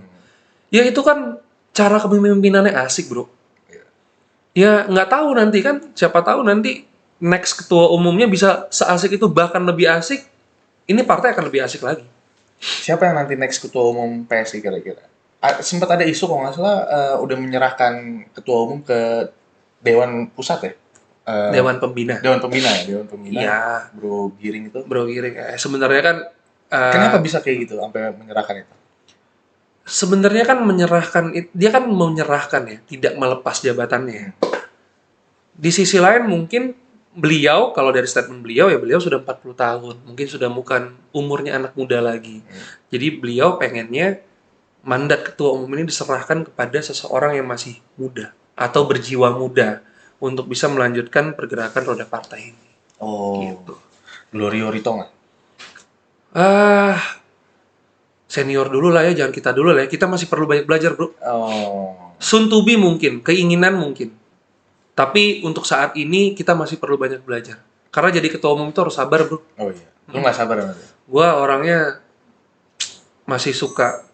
Speaker 2: Ya itu kan cara kepemimpinannya asik bro. Ya nggak tahu nanti kan, siapa tahu nanti next ketua umumnya bisa seasik itu, bahkan lebih asik. Ini partai akan lebih asik lagi.
Speaker 1: Siapa yang nanti next ketua umum PSI kira-kira? Sempat ada isu kalau nggak salah udah menyerahkan ketua umum ke Dewan Pusat ya?
Speaker 2: Dewan Pembina.
Speaker 1: Dewan Pembina.
Speaker 2: Iya.
Speaker 1: Bro Giring itu.
Speaker 2: Bro Giring. Sebenarnya kan
Speaker 1: Kenapa bisa kayak gitu sampai menyerahkan itu?
Speaker 2: Sebenarnya kan dia kan menyerahkan ya, tidak melepas jabatannya. Di sisi lain mungkin beliau, kalau dari statement beliau ya beliau sudah 40 tahun, mungkin sudah bukan umurnya anak muda lagi. Jadi beliau pengennya mandat ketua umum ini diserahkan kepada seseorang yang masih muda atau berjiwa muda untuk bisa melanjutkan pergerakan roda partai ini.
Speaker 1: Oh,
Speaker 2: Gitu.
Speaker 1: Glorio Ritonga.
Speaker 2: Senior dulu lah ya, jangan kita dulu lah ya. Kita masih perlu banyak belajar, bro.
Speaker 1: Oh,
Speaker 2: Soon to be mungkin, keinginan mungkin. Tapi untuk saat ini kita masih perlu banyak belajar. Karena jadi ketua umum itu harus sabar, bro.
Speaker 1: oh iya. Lu nggak sabar nanti?
Speaker 2: Gua orangnya masih suka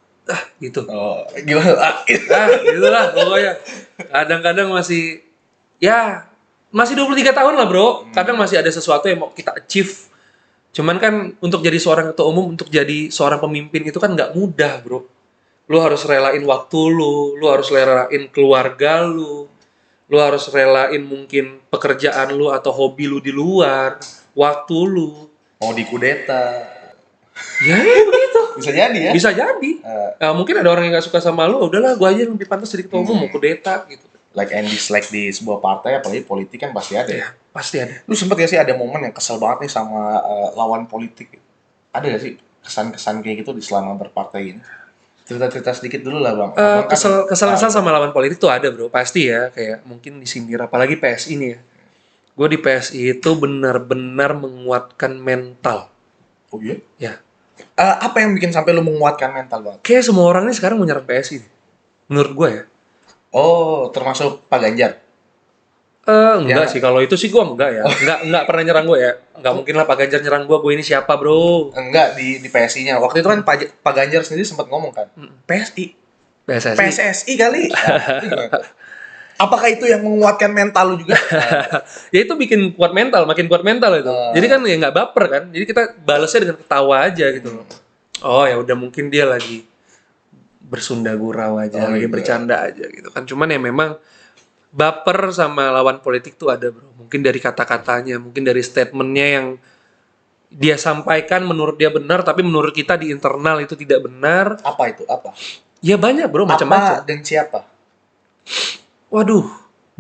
Speaker 2: gitu.
Speaker 1: Oh, gimana?
Speaker 2: Gitulah pokoknya. Kadang-kadang masih 23 tahun lah, bro. Kadang masih ada sesuatu yang mau kita achieve. Cuman kan untuk jadi seorang ketua umum, untuk jadi seorang pemimpin itu kan nggak mudah, bro. Lu harus relain waktu lu harus relain keluarga lu harus relain mungkin pekerjaan lu atau hobi lu di luar, waktu lu.
Speaker 1: Mau dikudeta.
Speaker 2: Ya begitu.
Speaker 1: Bisa jadi ya.
Speaker 2: Bisa jadi. Mungkin ada orang yang nggak suka sama lu, udahlah gue aja yang lebih pantas jadi ketua umum, mau kudeta gitu.
Speaker 1: Like and dislike di sebuah partai, apalagi politik kan pasti ada ya.
Speaker 2: Pasti ada.
Speaker 1: Lu sempet gak sih ada momen yang kesel banget nih sama lawan politik? Ada gak sih kesan-kesan kayak gitu di selama berpartai ini? Cerita-cerita sedikit dulu lah bang. Abang kan-
Speaker 2: Kesel sama lawan politik tuh ada bro, pasti ya. Kayak mungkin disindir, apalagi PSI nih ya. Gue di PSI itu benar-benar menguatkan mental.
Speaker 1: Oh iya?
Speaker 2: Ya.
Speaker 1: Apa yang bikin sampai lu menguatkan mental bang?
Speaker 2: Kayak semua orang nih sekarang menyerang PSI. Menurut gue ya.
Speaker 1: Oh, termasuk Pak Ganjar.
Speaker 2: Enggak sih, kalau itu sih gue enggak ya. Enggak pernah nyerang gue ya. Enggak mungkin lah Pak Ganjar nyerang gue ini siapa bro?
Speaker 1: Enggak, di PSI-nya. Waktu itu kan Pak Ganjar sendiri sempat ngomong kan. PSI.
Speaker 2: PSSI.
Speaker 1: PSSI kali. Nah, itu gimana? Apakah itu yang menguatkan mental lu juga?
Speaker 2: Ya itu bikin kuat mental, makin kuat mental itu. Jadi kan ya nggak baper kan. Jadi kita balasnya dengan ketawa aja gitu loh. Oh ya udah mungkin dia lagi bersunda gurau aja, lagi bercanda aja gitu kan. Cuman ya memang baper sama lawan politik tuh ada bro. Mungkin dari kata-katanya, mungkin dari statementnya yang dia sampaikan menurut dia benar, tapi menurut kita di internal itu tidak benar.
Speaker 1: Apa itu? Apa?
Speaker 2: Ya banyak bro, macam-macam.
Speaker 1: Apa dan siapa?
Speaker 2: Waduh,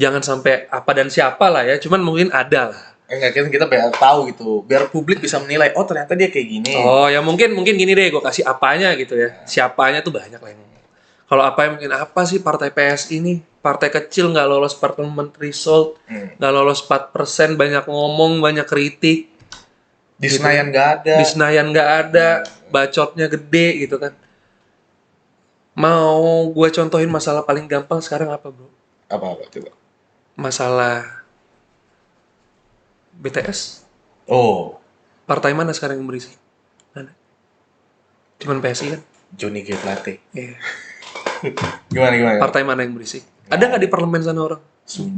Speaker 2: jangan sampai apa dan siapa lah ya. Cuman mungkin ada lah.
Speaker 1: Enggak, kita biar tahu gitu. Biar publik bisa menilai, oh ternyata dia kayak gini.
Speaker 2: Oh ya mungkin gini deh, gue kasih apanya gitu ya. Siapanya tuh banyak lah yang ngomong. Kalau apa yang mungkin apa sih partai PSI ini? Partai kecil nggak lolos parliament result, nggak lolos 4%, banyak ngomong, banyak kritik.
Speaker 1: Di Senayan nggak ada.
Speaker 2: Di Senayan nggak ada, bacotnya gede gitu kan. Mau gue contohin masalah paling gampang sekarang apa bro?
Speaker 1: Apa coba?
Speaker 2: Masalah BTS.
Speaker 1: Oh,
Speaker 2: Partai mana sekarang yang berisik? Mana? Cuman PSI kan?
Speaker 1: Johnny G Plate.
Speaker 2: Iya.
Speaker 1: Gimana?
Speaker 2: Partai mana yang berisik? Ada nggak di parlemen sana orang?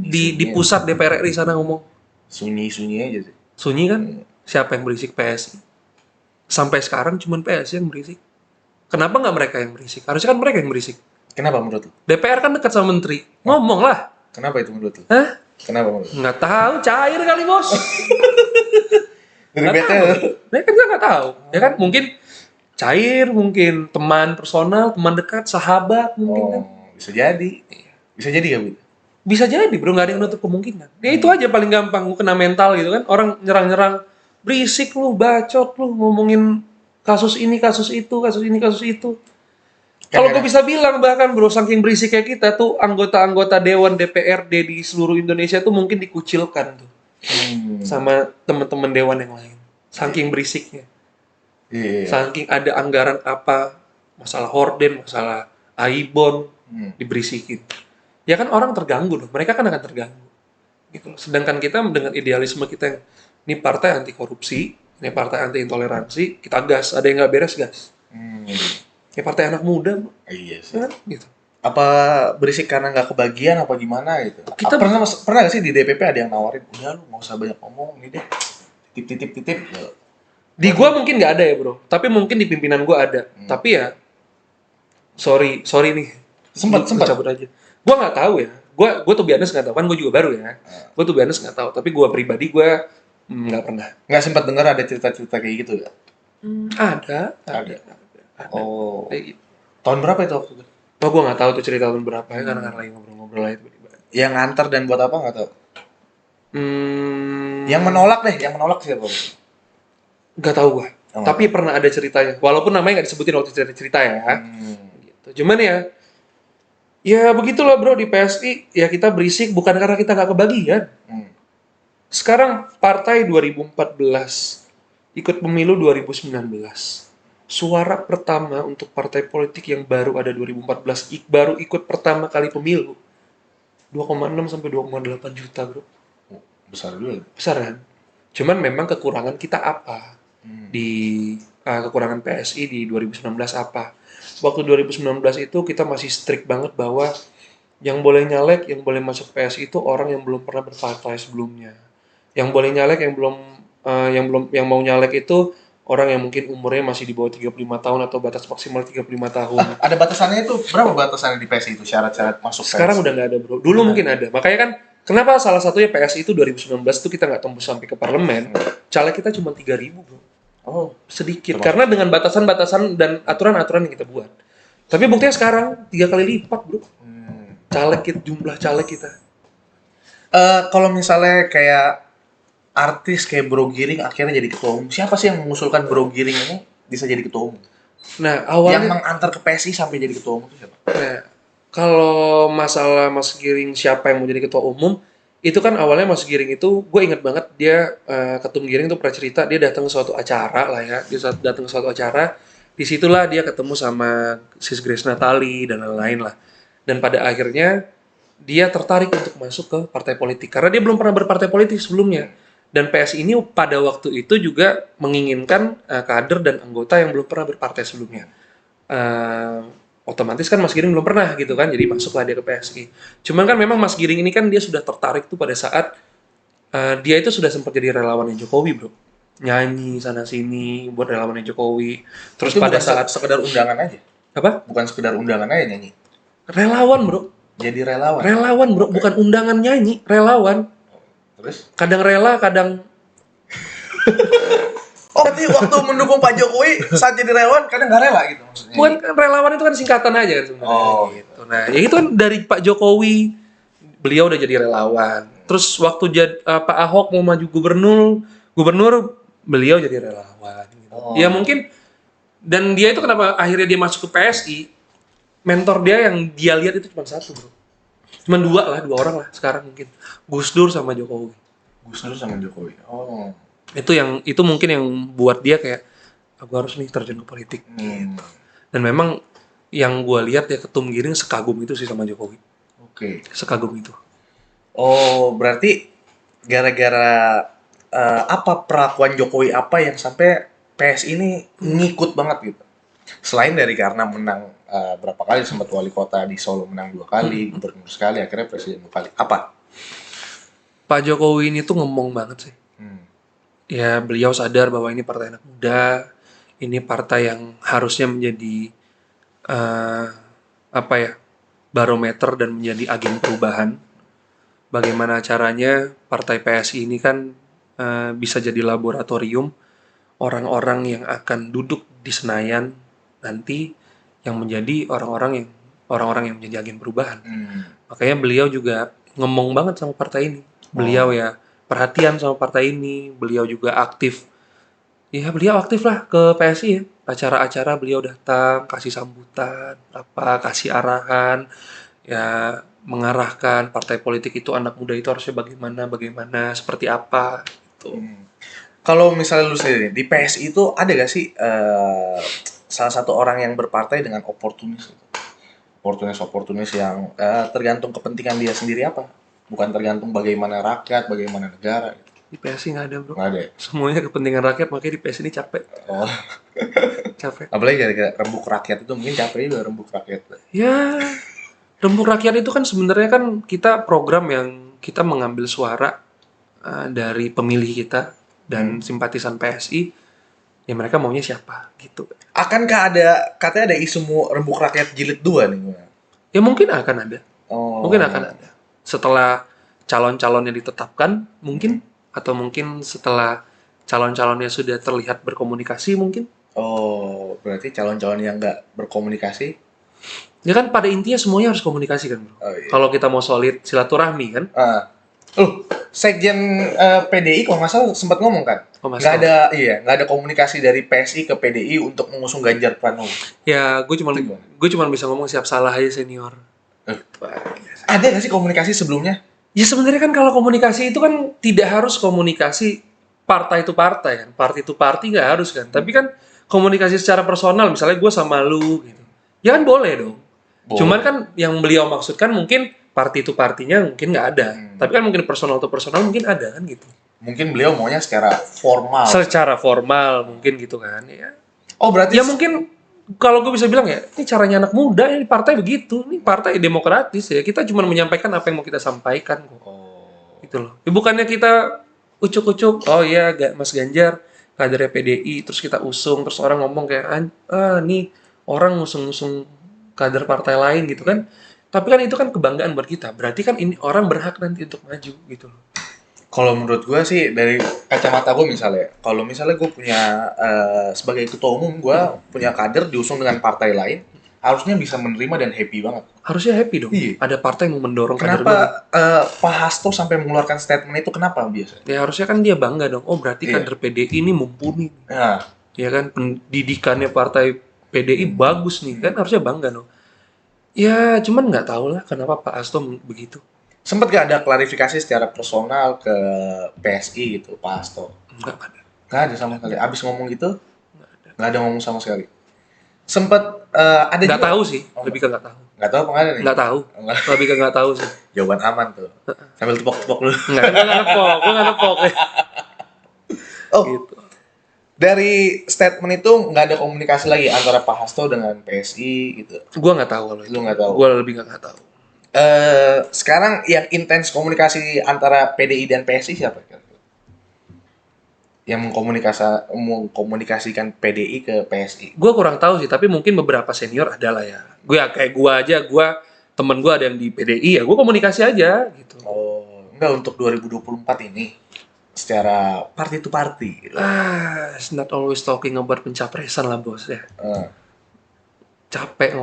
Speaker 2: Di pusat DPR RI sana ngomong.
Speaker 1: Sunyi aja sih.
Speaker 2: Sunyi kan? Siapa yang berisik? PSI. Sampai sekarang cuman PSI yang berisik. Kenapa nggak mereka yang berisik? Harusnya kan mereka yang berisik.
Speaker 1: Kenapa menurut lu?
Speaker 2: DPR kan dekat sama menteri. Ngomong lah.
Speaker 1: Kenapa itu menurut lu?
Speaker 2: Hah?
Speaker 1: Kenapa menurut lu?
Speaker 2: Nggak tahu, cair kali bos.
Speaker 1: Dari
Speaker 2: Nggak
Speaker 1: bete.
Speaker 2: tahu. Mereka kan nggak tahu. Ya kan mungkin cair, mungkin teman personal, teman dekat, sahabat mungkin kan.
Speaker 1: Bisa jadi. Bisa jadi gak, Bu?
Speaker 2: Bisa jadi bro, nggak ada yang nutup kemungkinan. Ya itu aja paling gampang, gue kena mental gitu kan. Orang nyerang-nyerang, berisik lu, bacot lu, ngomongin kasus ini, kasus itu, kasus ini, kasus itu. Kalau gue bisa bilang bahkan bro, saking berisik kayak kita tuh, anggota-anggota Dewan DPRD di seluruh Indonesia tuh mungkin dikucilkan tuh. Sama teman-teman Dewan yang lain. Saking berisiknya.
Speaker 1: Iya.
Speaker 2: Saking ada anggaran apa, masalah horden, masalah aibon, diberisikin. Ya kan orang terganggu dong, mereka kan akan terganggu. Gitu loh. Sedangkan kita dengan idealisme kita yang ini partai anti korupsi, ini partai anti intoleransi, kita gas, ada yang nggak beres gas. Ya partai anak muda,
Speaker 1: Iya sih.
Speaker 2: kan? Gitu.
Speaker 1: Apa berisik karena nggak kebagian apa gimana gitu?
Speaker 2: Kita-
Speaker 1: pernah nggak sih di DPP ada yang nawarin, udah lu nggak usah banyak ngomong, ini deh titip.
Speaker 2: Di gua mungkin nggak ada ya bro, tapi mungkin di pimpinan gua ada. Tapi ya, sorry nih.
Speaker 1: Sempat.
Speaker 2: Gua cabut aja. Gua nggak tahu ya. Gua tuh biasa nggak tahu kan, gua juga baru ya. Gua tuh biasa nggak tahu. Tapi gua pribadi gua nggak pernah.
Speaker 1: Nggak sempat dengar ada cerita-cerita kayak gitu ya?
Speaker 2: Ada.
Speaker 1: Oh,
Speaker 2: Kayak gitu.
Speaker 1: tahun berapa itu waktu itu?
Speaker 2: Oh, gue nggak tahu tuh cerita tahun berapa ya, karena lagi ngobrol-ngobrol aja tiba-tiba.
Speaker 1: Yang nganter dan buat apa nggak tahu.
Speaker 2: Hmm,
Speaker 1: Yang menolak siapa?
Speaker 2: nggak tahu gue.
Speaker 1: Oh.
Speaker 2: Tapi pernah ada ceritanya. Walaupun namanya nggak disebutin waktu cerita ya. Gitu. Cuman ya begitulah bro di PSI. Ya kita berisik bukan karena kita nggak kebagian. Sekarang partai 2014 ikut pemilu 2019. Suara pertama untuk partai politik yang baru ada 2014 baru ikut pertama kali pemilu 2,6 sampai 2,8 juta bro.
Speaker 1: Besar dulu.
Speaker 2: Besar kan? Cuman memang kekurangan kita apa? Di kekurangan PSI di 2019 apa? Waktu 2019 itu kita masih strict banget bahwa yang boleh nyalek, yang boleh masuk PSI itu orang yang belum pernah berpartai sebelumnya. Yang boleh nyalek, yang mau nyalek itu orang yang mungkin umurnya masih di bawah 35 tahun atau batas maksimal 35 tahun.
Speaker 1: Ada batasannya itu berapa batasannya di PSI itu syarat-syarat masuk
Speaker 2: Sekarang udah nggak ada bro. Dulu mungkin ada. Makanya kan kenapa salah satunya PSI itu 2019 itu kita nggak tembus sampai ke parlemen. Caleg kita cuma 3.000 bro.
Speaker 1: Oh,
Speaker 2: sedikit
Speaker 1: termasuk.
Speaker 2: karena dengan batasan-batasan dan aturan-aturan yang kita buat. Tapi buktinya sekarang 3 kali lipat, bro. Jumlah caleg kita.
Speaker 1: Kalau misalnya kayak artis kayak Bro Giring akhirnya jadi ketua umum, siapa sih yang mengusulkan Bro Giring ini bisa jadi ketua umum?
Speaker 2: Nah,
Speaker 1: Yang
Speaker 2: awalnya
Speaker 1: mengantar ke PSI sampai jadi ketua umum itu siapa?
Speaker 2: nah, kalau masalah Mas Giring siapa yang mau jadi ketua umum, itu kan awalnya Mas Giring itu gue inget banget dia Ketum Giring tuh pernah cerita dia datang ke suatu acara lah ya, datang ke suatu acara, disitulah dia ketemu sama Sis Grace Natali dan lain-lain lah. Dan pada akhirnya dia tertarik untuk masuk ke partai politik karena dia belum pernah berpartai politik sebelumnya. Dan PSI ini pada waktu itu juga menginginkan kader dan anggota yang belum pernah berpartai sebelumnya. Eh, Otomatis kan Mas Giring belum pernah gitu kan, jadi masuklah dia ke PSI. Cuman kan memang Mas Giring ini kan dia sudah tertarik tuh pada saat dia itu sudah sempat jadi relawannya Jokowi, bro. Nyanyi sana sini buat relawannya Jokowi. Terus
Speaker 1: Itu
Speaker 2: pada
Speaker 1: bukan
Speaker 2: saat
Speaker 1: sekedar undangan aja.
Speaker 2: apa?
Speaker 1: Bukan sekedar undangan aja nyanyi.
Speaker 2: Relawan, bro.
Speaker 1: Jadi relawan.
Speaker 2: Relawan, bro, bukan undangan nyanyi, relawan.
Speaker 1: Terus?
Speaker 2: Kadang rela, kadang
Speaker 1: Oh, berarti waktu mendukung Pak Jokowi saat jadi relawan kadang nggak rela gitu maksudnya.
Speaker 2: bukan kan relawan itu kan singkatan aja kan sebenarnya.
Speaker 1: Oh,
Speaker 2: Gitu. Nah, ya itu kan dari Pak Jokowi beliau udah jadi relawan. Terus waktu Pak Ahok mau maju gubernur beliau jadi relawan. Gitu.
Speaker 1: Oh.
Speaker 2: Ya mungkin dan dia itu kenapa akhirnya dia masuk ke PSI? Mentor dia yang dia lihat itu cuma satu, bro. Cuma dua orang lah sekarang mungkin. Gus Dur sama Jokowi.
Speaker 1: Gus Dur sama Jokowi. Oh.
Speaker 2: Itu mungkin yang buat dia kayak aku harus nih terjun ke politik.
Speaker 1: Hmm.
Speaker 2: Dan memang yang gue lihat ya Ketum Giring sekagum itu sih sama Jokowi.
Speaker 1: Oke.
Speaker 2: Sekagum itu.
Speaker 1: Oh, berarti gara-gara apa perlakuan Jokowi apa yang sampai PS ini ngikut banget gitu. Selain dari karena menang berapa kali sempat wali kota di Solo menang 2 kali, gubernur sekali, akhirnya presiden 2 kali. Apa?
Speaker 2: Pak Jokowi ini tuh ngomong banget sih.
Speaker 1: Hmm.
Speaker 2: Ya beliau sadar bahwa ini partai anak muda, ini partai yang harusnya menjadi eh, apa ya barometer dan menjadi agen perubahan. Bagaimana caranya partai PSI ini kan bisa jadi laboratorium orang-orang yang akan duduk di Senayan nanti yang menjadi orang-orang yang menjadi agen perubahan. Makanya beliau juga ngomong banget sama partai ini. Beliau ya perhatian sama partai ini, beliau juga aktif. Ya beliau aktif lah ke PSI ya. Acara-acara beliau datang, kasih sambutan, kasih arahan, ya mengarahkan partai politik itu anak muda itu harusnya bagaimana, seperti apa gitu.
Speaker 1: Kalau misalnya lu sendiri di PSI itu ada gak sih salah satu orang yang berpartai dengan oportunis gitu? Oportunis yang tergantung kepentingan dia sendiri apa? Bukan tergantung bagaimana rakyat, bagaimana negara gitu.
Speaker 2: Di PSI nggak ada, bro.
Speaker 1: Nggak ada ya?
Speaker 2: Semuanya kepentingan rakyat, makanya di PSI ini capek.
Speaker 1: Oh.
Speaker 2: Capek.
Speaker 1: Apalagi gara-gara rembuk rakyat itu mungkin capek juga rembuk rakyat.
Speaker 2: Ya, rembuk rakyat itu kan sebenarnya kan kita program yang kita mengambil suara dari pemilih kita dan simpatisan PSI. Ya mereka maunya siapa gitu.
Speaker 1: Akankah katanya ada isu rembuk rakyat jilid 2 nih?
Speaker 2: Ya mungkin akan ada.
Speaker 1: Oh.
Speaker 2: Mungkin akan ada. Setelah calon-calonnya ditetapkan mungkin atau mungkin setelah calon-calonnya sudah terlihat berkomunikasi mungkin.
Speaker 1: Oh, berarti calon-calon yang nggak berkomunikasi?
Speaker 2: Ya kan pada intinya semuanya harus komunikasi kan, bro.
Speaker 1: Oh, iya.
Speaker 2: Kalau kita mau solid silaturahmi kan.
Speaker 1: Sekjen PDI kalau nggak salah sempat ngomong kan?
Speaker 2: Oh, Mas,
Speaker 1: nggak ada komunikasi dari PSI ke PDI untuk mengusung Ganjar Pranowo.
Speaker 2: Ya, gue cuma bisa ngomong siap salah aja senior.
Speaker 1: Ada nggak sih komunikasi sebelumnya?
Speaker 2: Ya sebenarnya kan kalau komunikasi itu kan tidak harus komunikasi partai itu partai kan, partai itu partai nggak harus kan. Tapi kan komunikasi secara personal, misalnya gue sama lu gitu, ya kan boleh dong.
Speaker 1: Boleh.
Speaker 2: Cuman kan yang beliau maksudkan mungkin partai itu partinya mungkin nggak ada, tapi kan mungkin personal to personal mungkin ada kan gitu.
Speaker 1: Mungkin beliau maunya secara formal.
Speaker 2: Secara formal mungkin gitu kan ya.
Speaker 1: Oh berarti
Speaker 2: Ya mungkin kalau gue bisa bilang ya, ini caranya anak muda, ini partai begitu, ini partai demokratis ya. Kita cuma menyampaikan apa yang mau kita sampaikan kok. Gitu loh. Ya, bukannya kita ucuk-ucuk, oh iya Mas Ganjar kadernya PDI, terus kita usung, terus orang ngomong kayak, nih orang ngusung-ngusung kader partai lain gitu kan. Tapi kan itu kan kebanggaan buat kita. Berarti kan ini orang berhak nanti untuk maju gitu loh.
Speaker 1: Kalau menurut gue sih dari kacamata gue misalnya, kalau misalnya gue punya sebagai ketua umum, gue punya kader diusung dengan partai lain, harusnya bisa menerima dan happy banget.
Speaker 2: Harusnya happy dong.
Speaker 1: Iya.
Speaker 2: Ada partai yang mau mendorong kader
Speaker 1: Kenapa
Speaker 2: gue.
Speaker 1: Pak Hasto sampai mengeluarkan statement itu? Kenapa biasa?
Speaker 2: Ya harusnya kan dia bangga dong. Oh berarti
Speaker 1: Iya.
Speaker 2: kader PDI ini mumpuni.
Speaker 1: Nah,
Speaker 2: Ya kan pendidikannya partai PDI bagus nih. Kan harusnya bangga dong. Ya cuman nggak tahu lah kenapa Pak Hasto begitu.
Speaker 1: sempat gak ada klarifikasi secara personal ke PSI gitu, Pak Hasto?
Speaker 2: Nggak ada.
Speaker 1: Gak ada sama sekali. Abis ngomong gitu, gak ada ngomong sama sekali. Sempat ada
Speaker 2: Nggak
Speaker 1: juga.
Speaker 2: tahu sih. Lebih ke nggak tahu.
Speaker 1: Nggak tahu apa nggak ada nih?
Speaker 2: Nggak tahu.
Speaker 1: Nggak.
Speaker 2: Lebih ke nggak tahu sih.
Speaker 1: Jawaban aman tuh. Sambil tepok-tepok dulu.
Speaker 2: Nggak nepok. Gue nggak nepok.
Speaker 1: Oh,
Speaker 2: Gitu.
Speaker 1: dari statement itu nggak ada komunikasi lagi antara Pak Hasto dengan PSI gitu.
Speaker 2: Gue nggak tahu kalau itu.
Speaker 1: Lu nggak tahu.
Speaker 2: Gue lebih nggak tahu.
Speaker 1: Sekarang yang intens komunikasi antara PDI dan PSI siapa? Yang mengkomunikasikan PDI ke PSI.
Speaker 2: Gue kurang tahu sih, tapi mungkin beberapa senior ada lah ya. Gue ya kayak gue aja, temen gue ada yang di PDI ya, gue komunikasi aja gitu.
Speaker 1: Oh, enggak untuk 2024 ini secara party to party. Gitu.
Speaker 2: It's not always talking about pencapresan lah bos ya. Capek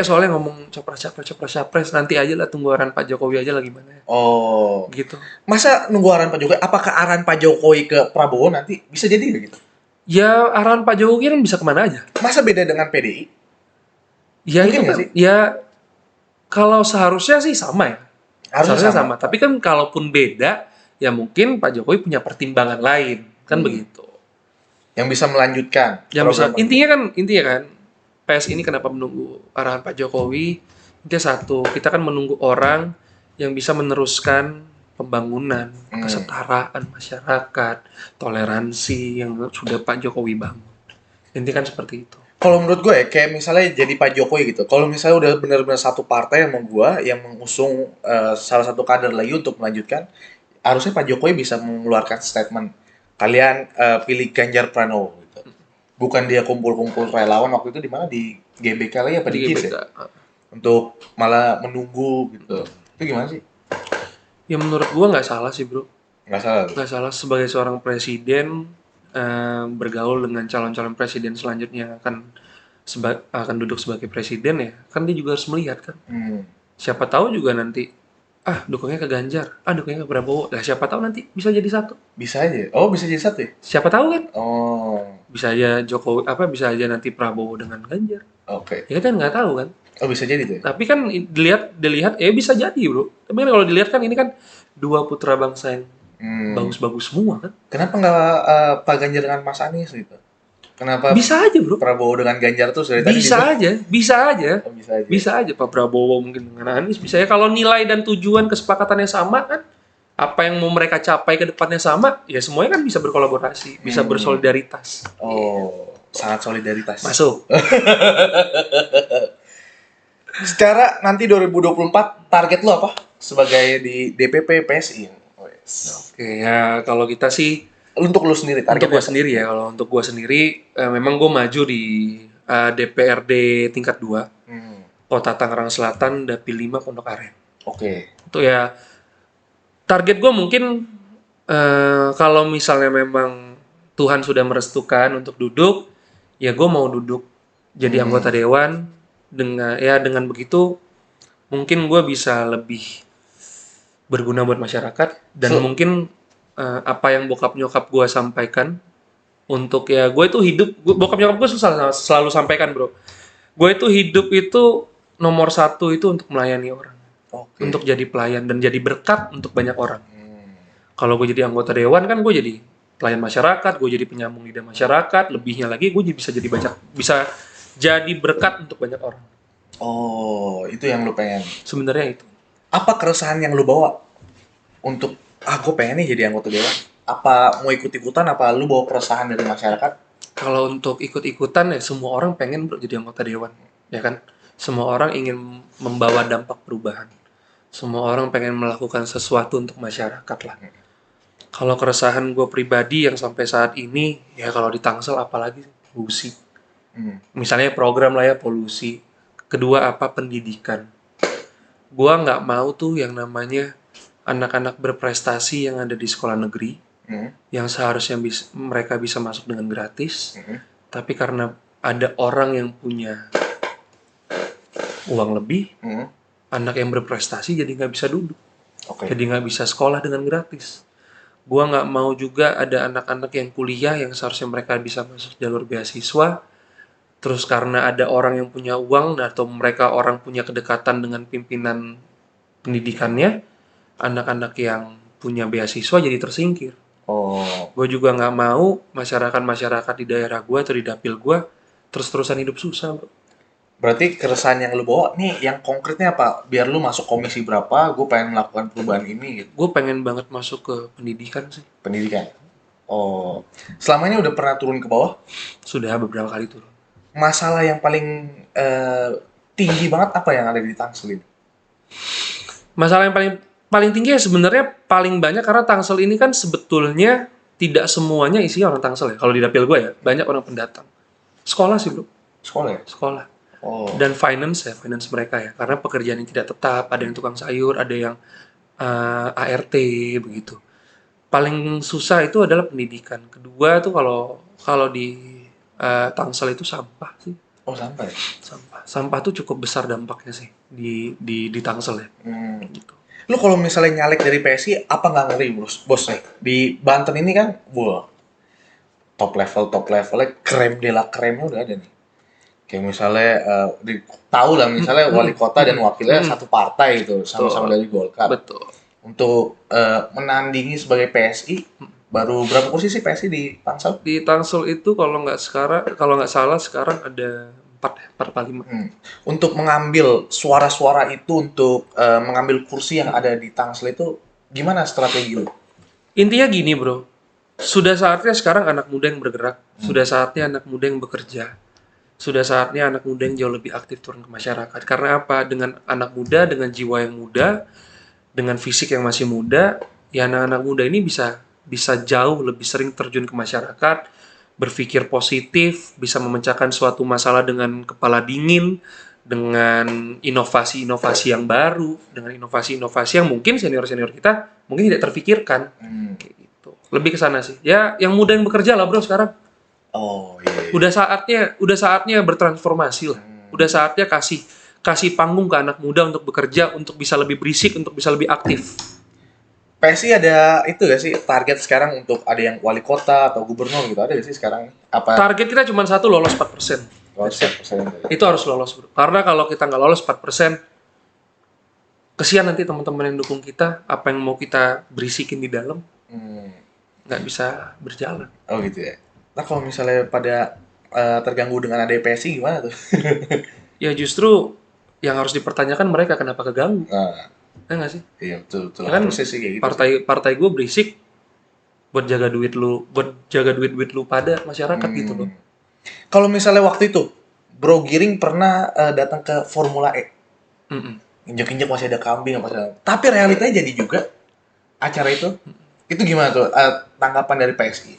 Speaker 2: soalnya ngomong capres nanti aja lah, tunggu arahan Pak Jokowi aja lah gimana ya.
Speaker 1: Oh,
Speaker 2: Gitu.
Speaker 1: masa nunggu arahan Pak Jokowi? Apakah arahan Pak Jokowi ke Prabowo nanti bisa jadi begitu?
Speaker 2: Ya arahan Pak Jokowi kan bisa kemana aja.
Speaker 1: Masa beda dengan PDI?
Speaker 2: Ya
Speaker 1: Mungkin
Speaker 2: itu
Speaker 1: nggak
Speaker 2: kan,
Speaker 1: sih?
Speaker 2: ya kalau seharusnya sih sama ya. Seharusnya sama. Tapi kan kalaupun beda, ya mungkin Pak Jokowi punya pertimbangan lain, kan begitu.
Speaker 1: Yang bisa melanjutkan.
Speaker 2: Yang bisa
Speaker 1: program.
Speaker 2: intinya kan PS ini kenapa menunggu arahan Pak Jokowi? Intinya satu, kita kan menunggu orang yang bisa meneruskan pembangunan, kesetaraan masyarakat, toleransi yang sudah Pak Jokowi bangun. Intinya kan seperti itu.
Speaker 1: Kalau menurut gue ya, kayak misalnya jadi Pak Jokowi gitu. Kalau misalnya udah benar-benar satu partai yang mau gue, yang mengusung salah satu kader lagi untuk melanjutkan, harusnya Pak Jokowi bisa mengeluarkan statement, kalian pilih Ganjar Pranowo. Gitu. Bukan dia kumpul-kumpul relawan waktu itu di mana, di GBK lagi apa di GIS ya? Untuk malah menunggu gitu. Itu gimana sih?
Speaker 2: Ya menurut gua nggak salah sih bro.
Speaker 1: Nggak salah.
Speaker 2: Nggak salah sebagai seorang presiden bergaul dengan calon-calon presiden selanjutnya akan duduk sebagai presiden ya. Kan dia juga harus melihat kan. Siapa tahu juga nanti dukungnya ke Ganjar, dukungnya ke Prabowo. Lah siapa tahu nanti bisa jadi satu.
Speaker 1: Bisa aja. Oh, bisa jadi satu ya?
Speaker 2: Siapa tahu kan?
Speaker 1: Oh.
Speaker 2: Bisa aja Jokowi bisa aja nanti Prabowo dengan Ganjar.
Speaker 1: Oke.
Speaker 2: Ya kan nggak tahu kan.
Speaker 1: Oh, bisa jadi tuh.
Speaker 2: Tapi kan dilihat bisa jadi, Bro. Tapi kan kalau dilihat kan ini kan dua putra bangsa yang bagus-bagus semua kan.
Speaker 1: Kenapa nggak Pak Ganjar dengan Mas Anies gitu? Kenapa
Speaker 2: Bisa aja, Bro.
Speaker 1: Prabowo dengan Ganjar tuh dari tadi
Speaker 2: Bisa aja.
Speaker 1: Oh, bisa aja.
Speaker 2: Bisa aja Pak Prabowo mungkin dengan Anies bisa ya, kalau nilai dan tujuan kesepakatannya sama kan, apa yang mau mereka capai ke depannya sama, ya semuanya kan bisa berkolaborasi, bisa bersolidaritas.
Speaker 1: Oh, sangat solidaritas.
Speaker 2: Masuk.
Speaker 1: Secara nanti 2024 target lo apa sebagai di DPP PSI?
Speaker 2: Oke, ya kalau kita sih
Speaker 1: Untuk lo sendiri target
Speaker 2: untuk gue sendiri ya, kalau untuk gue sendiri memang gue maju di DPRD tingkat 2 Kota Tangerang Selatan, Dapil 5 Pondok Aren.
Speaker 1: Oke.
Speaker 2: Itu ya target gue mungkin kalau misalnya memang Tuhan sudah merestukan untuk duduk, ya gue mau duduk jadi anggota dewan. Dengan begitu mungkin gue bisa lebih berguna buat masyarakat dan mungkin apa yang bokap nyokap gue sampaikan untuk ya gue itu hidup, bokap nyokap gue selalu sampaikan bro, gue itu hidup itu nomor 1 itu untuk melayani orang, untuk jadi pelayan dan jadi berkat untuk banyak orang. Kalau gue jadi anggota dewan kan gue jadi pelayan masyarakat, gue jadi penyambung lidah masyarakat, lebihnya lagi gue bisa jadi berkat untuk banyak orang.
Speaker 1: Oh, itu yang lu pengen.
Speaker 2: Sebenarnya itu.
Speaker 1: Apa keresahan yang lu bawa untuk gue pengen nih jadi anggota dewan? Apa mau ikut-ikutan? Apa lu bawa keresahan dari masyarakat?
Speaker 2: Kalau untuk ikut-ikutan ya semua orang pengen bro jadi anggota dewan, ya kan? Semua orang ingin membawa dampak perubahan. Semua orang pengen melakukan sesuatu untuk masyarakat lah. Kalau keresahan gue pribadi yang sampai saat ini ya kalau di Tangsel apalagi polusi. Misalnya program lah ya polusi. Kedua pendidikan. Gua nggak mau tuh yang namanya anak-anak berprestasi yang ada di sekolah negeri, yang seharusnya mereka bisa masuk dengan gratis, tapi karena ada orang yang punya uang lebih, anak yang berprestasi jadi nggak bisa duduk, jadi nggak bisa sekolah dengan gratis. Gua nggak mau juga ada anak-anak yang kuliah yang seharusnya mereka bisa masuk jalur beasiswa, terus karena ada orang yang punya uang atau mereka orang punya kedekatan dengan pimpinan pendidikannya, anak-anak yang punya beasiswa jadi tersingkir. Gue juga nggak mau masyarakat di daerah gue atau di dapil gue terus-terusan hidup susah, bro.
Speaker 1: Berarti keresahan yang lu bawa nih yang konkretnya apa? Biar lu masuk komisi berapa, gue pengen melakukan perubahan ini gitu.
Speaker 2: Gue pengen banget masuk ke pendidikan sih.
Speaker 1: Pendidikan. Selama ini udah pernah turun ke bawah?
Speaker 2: Sudah beberapa kali turun.
Speaker 1: Masalah yang paling tinggi banget apa yang ada di Tangsel ini?
Speaker 2: Masalah yang paling tinggi ya sebenarnya paling banyak karena Tangsel ini kan sebetulnya tidak semuanya isinya orang Tangsel ya. Kalau di dapil gue ya, banyak orang pendatang. Sekolah sih, bro.
Speaker 1: Sekolah ya?
Speaker 2: Sekolah. Dan finance mereka ya. Karena pekerjaan yang tidak tetap, ada yang tukang sayur, ada yang ART begitu. Paling susah itu adalah pendidikan. Kedua tuh kalau di Tangsel itu sampah sih.
Speaker 1: Sampah ya?
Speaker 2: Sampah tuh cukup besar dampaknya sih di Tangsel ya. Gitu.
Speaker 1: Lu kalau misalnya nyalek dari PSI apa nggak ngeri bos nih? Di Banten ini kan, top levelnya krem de la kremnya udah ada nih. Kayak misalnya tahu lah misalnya wali kota dan wakilnya satu partai itu sama-sama dari Golkar.
Speaker 2: Betul.
Speaker 1: Untuk menandingi sebagai PSI baru berapa kursi sih PSI di Tangsel?
Speaker 2: Di Tangsel itu kalau nggak salah sekarang ada 4 atau 5.
Speaker 1: Untuk mengambil suara-suara itu untuk mengambil kursi yang ada di Tangsel itu gimana strategi lu?
Speaker 2: Intinya gini, bro. Sudah saatnya sekarang anak muda yang bergerak, sudah saatnya anak muda yang bekerja. Sudah saatnya anak muda yang jauh lebih aktif turun ke masyarakat. Karena apa? Dengan anak muda, dengan jiwa yang muda, dengan fisik yang masih muda, ya anak-anak muda ini bisa jauh lebih sering terjun ke masyarakat, berpikir positif, bisa memecahkan suatu masalah dengan kepala dingin, dengan inovasi-inovasi yang baru, dengan inovasi-inovasi yang mungkin senior-senior kita mungkin tidak terpikirkan. Kayak gitu. Lebih ke sana sih. Ya, yang muda yang bekerja lah, bro, sekarang.
Speaker 1: Iya.
Speaker 2: Udah saatnya bertransformasi lah. Udah saatnya kasih panggung ke anak muda untuk bekerja, untuk bisa lebih berisik, untuk bisa lebih aktif.
Speaker 1: PSI ada itu gak sih target sekarang untuk ada yang wali kota atau gubernur gitu, ada gak sih sekarang?
Speaker 2: Target kita cuma satu, lolos 4%.
Speaker 1: Lolos 4%.
Speaker 2: Itu harus lolos, bro. Karena kalau kita nggak lolos 4%, kesian nanti teman-teman yang dukung kita, apa yang mau kita berisikin di dalam, nggak bisa berjalan.
Speaker 1: Gitu ya. Nah kalau misalnya pada terganggu dengan ada PSI gimana tuh?
Speaker 2: Ya justru yang harus dipertanyakan mereka kenapa keganggu. Ya nggak sih?
Speaker 1: Iya betul.
Speaker 2: Ya kan
Speaker 1: sih kayak gitu.
Speaker 2: Partai gue berisik buat jaga duit lu pada masyarakat gitu loh.
Speaker 1: Kalau misalnya waktu itu Bro Giring pernah datang ke Formula E. Injek-injek masih ada kambing apa segala. Tapi realitanya jadi juga acara itu. Itu gimana tuh tanggapan dari PSI?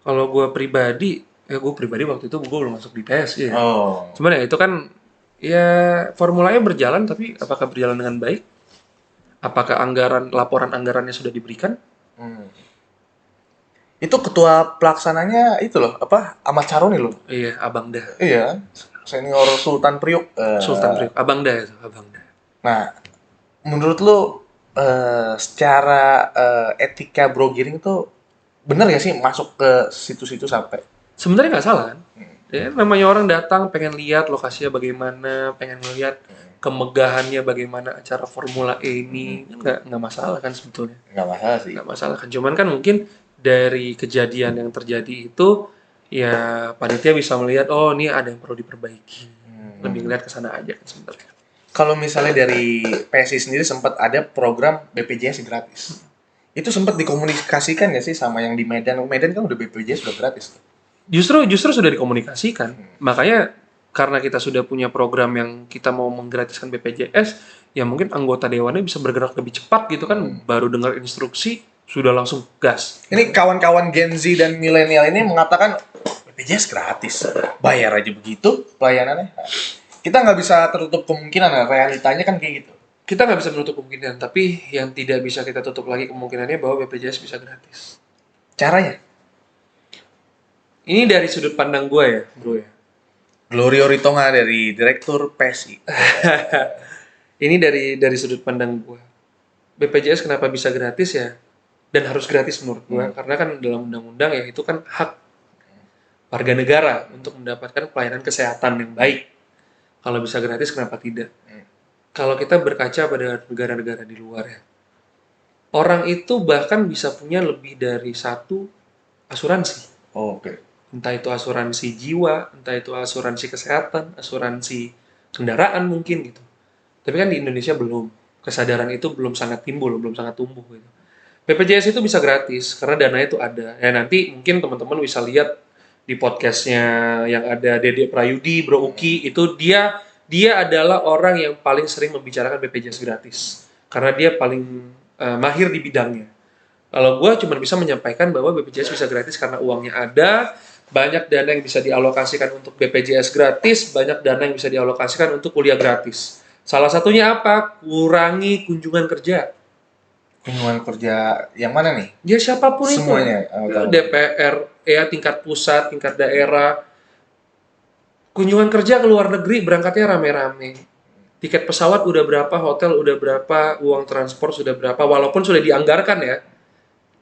Speaker 2: Kalau gue pribadi waktu itu gue belum masuk di PSI ya. Cuman ya itu kan ya Formula E berjalan, tapi apakah berjalan dengan baik? Apakah laporan anggarannya sudah diberikan?
Speaker 1: Itu ketua pelaksananya itu loh, Ahmad Caroni loh.
Speaker 2: Iya, Abang Dah.
Speaker 1: Iya, senior Sultan Priok.
Speaker 2: Abang Dah itu, Abang Dah.
Speaker 1: Nah, menurut lu secara etika Bro Giring tuh bener gak sih masuk ke situ-situ sampai?
Speaker 2: Sebenarnya nggak salah kan? Ya, namanya orang datang pengen lihat lokasinya bagaimana, pengen lihat kemegahannya bagaimana acara Formula E ini, kan nggak masalah kan sebetulnya.
Speaker 1: Nggak masalah sih.
Speaker 2: Nggak masalah kan, cuman kan mungkin dari kejadian yang terjadi itu ya panitia bisa melihat ini ada yang perlu diperbaiki. Lebih ngeliat ke sana aja kan sebenarnya.
Speaker 1: Kalau misalnya dari PSI sendiri sempat ada program BPJS gratis. Itu sempat dikomunikasikan nggak sih sama yang di Medan? Medan kan udah BPJS sudah gratis.
Speaker 2: Justru sudah dikomunikasikan. Makanya karena kita sudah punya program yang kita mau menggratiskan BPJS, ya mungkin anggota dewannya bisa bergerak lebih cepat gitu kan. Baru dengar instruksi sudah langsung gas. Ini
Speaker 1: kawan-kawan Gen Z dan milenial ini mengatakan BPJS gratis, bayar aja begitu pelayanannya. Kita nggak bisa tertutup kemungkinan, realitanya kan kayak gitu.
Speaker 2: kita nggak bisa menutup kemungkinan, tapi yang tidak bisa kita tutup lagi kemungkinannya bahwa BPJS bisa gratis.
Speaker 1: Caranya?
Speaker 2: Ini dari sudut pandang gue ya, bro ya.
Speaker 1: Glorio Ritonga dari Direktur PSI.
Speaker 2: Ini dari sudut pandang gue. BPJS kenapa bisa gratis ya? Dan harus gratis menurut gue, karena kan dalam undang-undang ya itu kan hak warga negara untuk mendapatkan pelayanan kesehatan yang baik. Kalau bisa gratis kenapa tidak? Kalau kita berkaca pada negara-negara di luar ya, orang itu bahkan bisa punya lebih dari satu asuransi.
Speaker 1: Oh, oke.
Speaker 2: Entah itu asuransi jiwa, entah itu asuransi kesehatan, asuransi kendaraan mungkin gitu. Tapi kan di Indonesia belum. Kesadaran itu belum sangat timbul, belum sangat tumbuh gitu. BPJS itu bisa gratis karena dananya itu ada. Ya nanti mungkin teman-teman bisa lihat di podcastnya yang ada Dede Prayudi, Bro Uki, itu dia adalah orang yang paling sering membicarakan BPJS gratis karena dia paling mahir di bidangnya. Kalau gue cuma bisa menyampaikan bahwa BPJS bisa gratis karena uangnya ada, banyak dana yang bisa dialokasikan untuk BPJS gratis, banyak dana yang bisa dialokasikan untuk kuliah gratis. Salah satunya apa? Kurangi kunjungan kerja.
Speaker 1: Kunjungan kerja yang mana nih?
Speaker 2: Ya siapapun
Speaker 1: Semuanya,
Speaker 2: itu. DPR, ya tingkat pusat, tingkat daerah. Kunjungan kerja ke luar negeri berangkatnya rame-rame. Tiket pesawat udah berapa, hotel udah berapa, uang transport sudah berapa, walaupun sudah dianggarkan ya.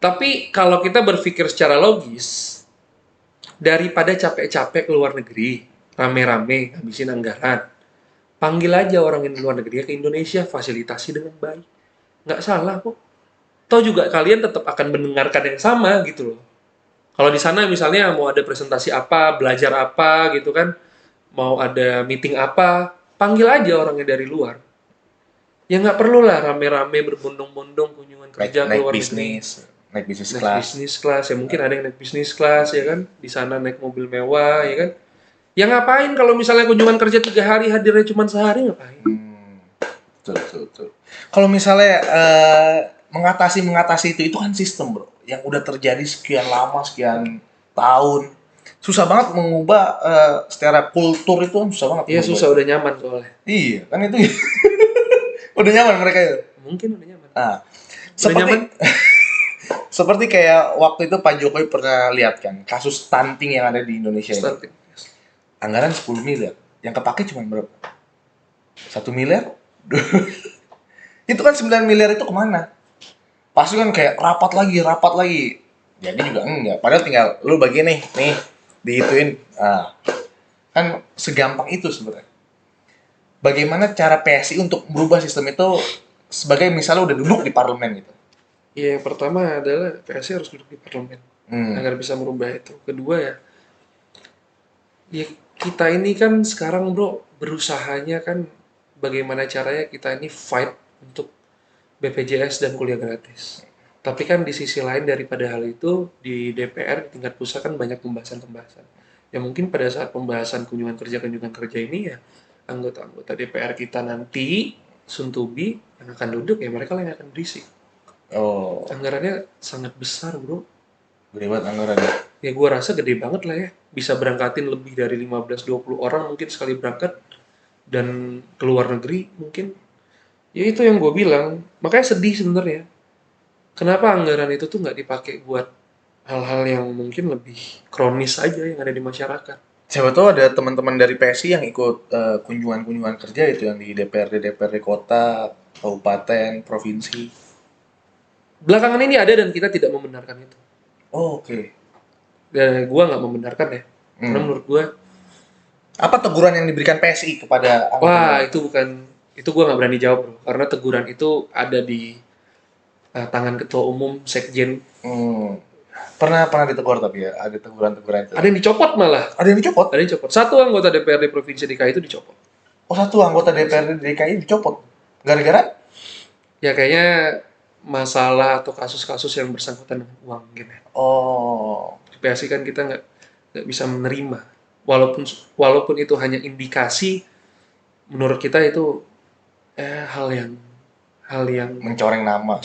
Speaker 2: Tapi kalau kita berpikir secara logis, daripada capek-capek ke luar negeri, rame-rame habisin anggaran, panggil aja orang yang di luar negeri ke Indonesia, fasilitasi dengan baik. Nggak salah kok. Toh juga kalian tetap akan mendengarkan yang sama gitu loh. Kalau di sana misalnya mau ada presentasi apa, belajar apa gitu kan, mau ada meeting apa, panggil aja orangnya dari luar. Ya nggak perlu lah rame-rame berbondong-bondong kunjungan kerja ke luar negeri.
Speaker 1: Naik bisnis
Speaker 2: Naik
Speaker 1: kelas.
Speaker 2: bisnis kelas, ya mungkin ada yang naik bisnis kelas ya kan, di sana naik mobil mewah ya kan. Ya ngapain kalau misalnya kunjungan kerja 3 hari, hadirnya cuma sehari, ngapain?
Speaker 1: Betul. Kalau misalnya mengatasi itu kan sistem, bro, yang udah terjadi sekian lama, sekian tahun. Susah banget mengubah secara kultur itu kan susah banget.
Speaker 2: Iya susah, udah nyaman soalnya.
Speaker 1: Iya, kan itu. Udah nyaman mereka ya.
Speaker 2: Mungkin udah nyaman.
Speaker 1: Nah,
Speaker 2: Udah nyaman.
Speaker 1: seperti kayak waktu itu Pak Jokowi pernah lihat kan kasus stunting yang ada di Indonesia
Speaker 2: Stunting.
Speaker 1: ini. Anggaran 10 miliar, yang kepake cuma berapa? 1 miliar? Itu kan 9 miliar itu kemana? Pasti kan kayak rapat lagi. Jadi juga enggak. Padahal tinggal lu bagi nih, dihituin. Nah, kan segampang itu sebenarnya. Bagaimana cara PSI untuk merubah sistem itu sebagai misalnya udah duduk di parlemen gitu?
Speaker 2: Iya, yang pertama adalah PSI harus duduk di parlemen agar bisa merubah itu. Kedua ya kita ini kan sekarang bro berusahanya kan bagaimana caranya kita ini fight untuk BPJS dan kuliah gratis. Tapi kan di sisi lain daripada hal itu di DPR di tingkat pusat kan banyak pembahasan. Ya mungkin pada saat pembahasan kunjungan kerja ini ya anggota-anggota DPR kita nanti Suntubi yang akan duduk ya mereka yang akan berisik.
Speaker 1: Oh.
Speaker 2: Anggarannya sangat besar bro.
Speaker 1: Gede banget anggarannya.
Speaker 2: Ya gue rasa gede banget lah ya. Bisa berangkatin lebih dari 15-20 orang mungkin sekali berangkat. Dan ke luar negeri mungkin. Ya itu yang gue bilang. Makanya sedih sebenarnya. Kenapa anggaran itu tuh nggak dipakai buat hal-hal yang mungkin lebih kronis aja yang ada di masyarakat.
Speaker 1: Siapa tahu ada teman-teman dari PSI yang ikut kunjungan kerja itu yang di DPRD kota, kabupaten, provinsi.
Speaker 2: Belakangan ini ada dan kita tidak membenarkan itu.
Speaker 1: Oh, oke.
Speaker 2: Dan gue nggak membenarkan ya. Karena menurut gue
Speaker 1: apa teguran yang diberikan PSI kepada anggota?
Speaker 2: wah itu gue nggak berani jawab bro. Karena teguran itu ada di tangan ketua umum sekjen.
Speaker 1: Pernah ditegur tapi ya ada teguran-teguran itu.
Speaker 2: Ada yang dicopot malah.
Speaker 1: Ada yang dicopot?
Speaker 2: Ada yang dicopot. Satu anggota DPRD Provinsi DKI itu dicopot.
Speaker 1: Oh, satu anggota DPRD DKI dicopot. Gara-gara?
Speaker 2: Ya kayaknya masalah atau kasus-kasus yang bersangkutan dengan uang gitu.
Speaker 1: Oh.
Speaker 2: Di PSI kan kita nggak bisa menerima. Walaupun itu hanya indikasi, menurut kita itu hal yang
Speaker 1: Mencoreng nama.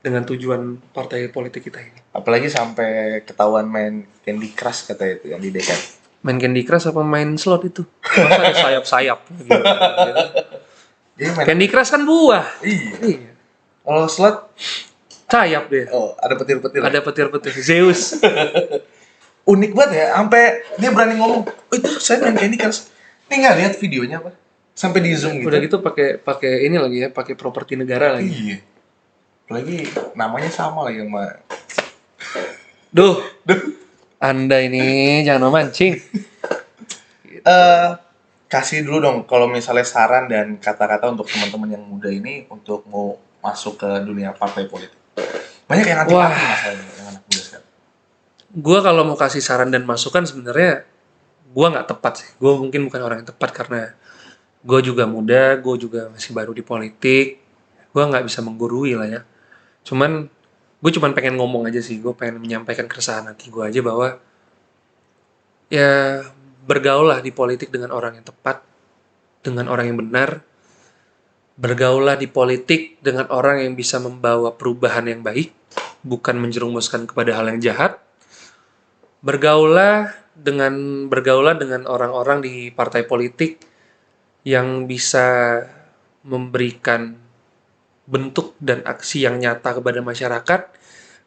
Speaker 2: Dengan tujuan partai politik kita ini.
Speaker 1: Apalagi sampai ketahuan main Candy Crush kata itu yang di DKI.
Speaker 2: Main Candy Crush apa main slot itu? Masa ada sayap-sayap gitu.
Speaker 1: Iya, main.
Speaker 2: Candy Crush kan buah.
Speaker 1: Iya.
Speaker 2: Iya.
Speaker 1: Kalau slot,
Speaker 2: Sayap deh.
Speaker 1: oh ada petir-petir.
Speaker 2: Ada petir-petir. Zeus.
Speaker 1: Unik banget ya, sampai dia berani ngomong, oh itu saya main Candy Crush. Ini nggak lihat videonya apa? Sampai di zoom gitu.
Speaker 2: Udah gitu pakai ini lagi ya, pakai properti negara lagi.
Speaker 1: Iya. Apalagi namanya sama lagi sama.
Speaker 2: Duh. Anda ini jangan memancing.
Speaker 1: Kasih dulu dong kalau misalnya saran dan kata-kata untuk teman-teman yang muda ini untuk mau masuk ke dunia partai politik. Banyak yang anti-anti masalahnya yang anak muda sekarang.
Speaker 2: Gue kalau mau kasih saran dan masukan sebenarnya gue nggak tepat sih. Gue mungkin bukan orang yang tepat karena gue juga muda, gue juga masih baru di politik. Gue nggak bisa menggurui lah ya. Gue cuman pengen ngomong aja sih. Gue pengen menyampaikan keresahan hati gue aja bahwa ya bergaullah di politik dengan orang yang tepat, dengan orang yang benar. Bergaullah di politik dengan orang yang bisa membawa perubahan yang baik, bukan menjerumuskan kepada hal yang jahat. Bergaullah dengan orang-orang di partai politik yang bisa memberikan bentuk dan aksi yang nyata kepada masyarakat,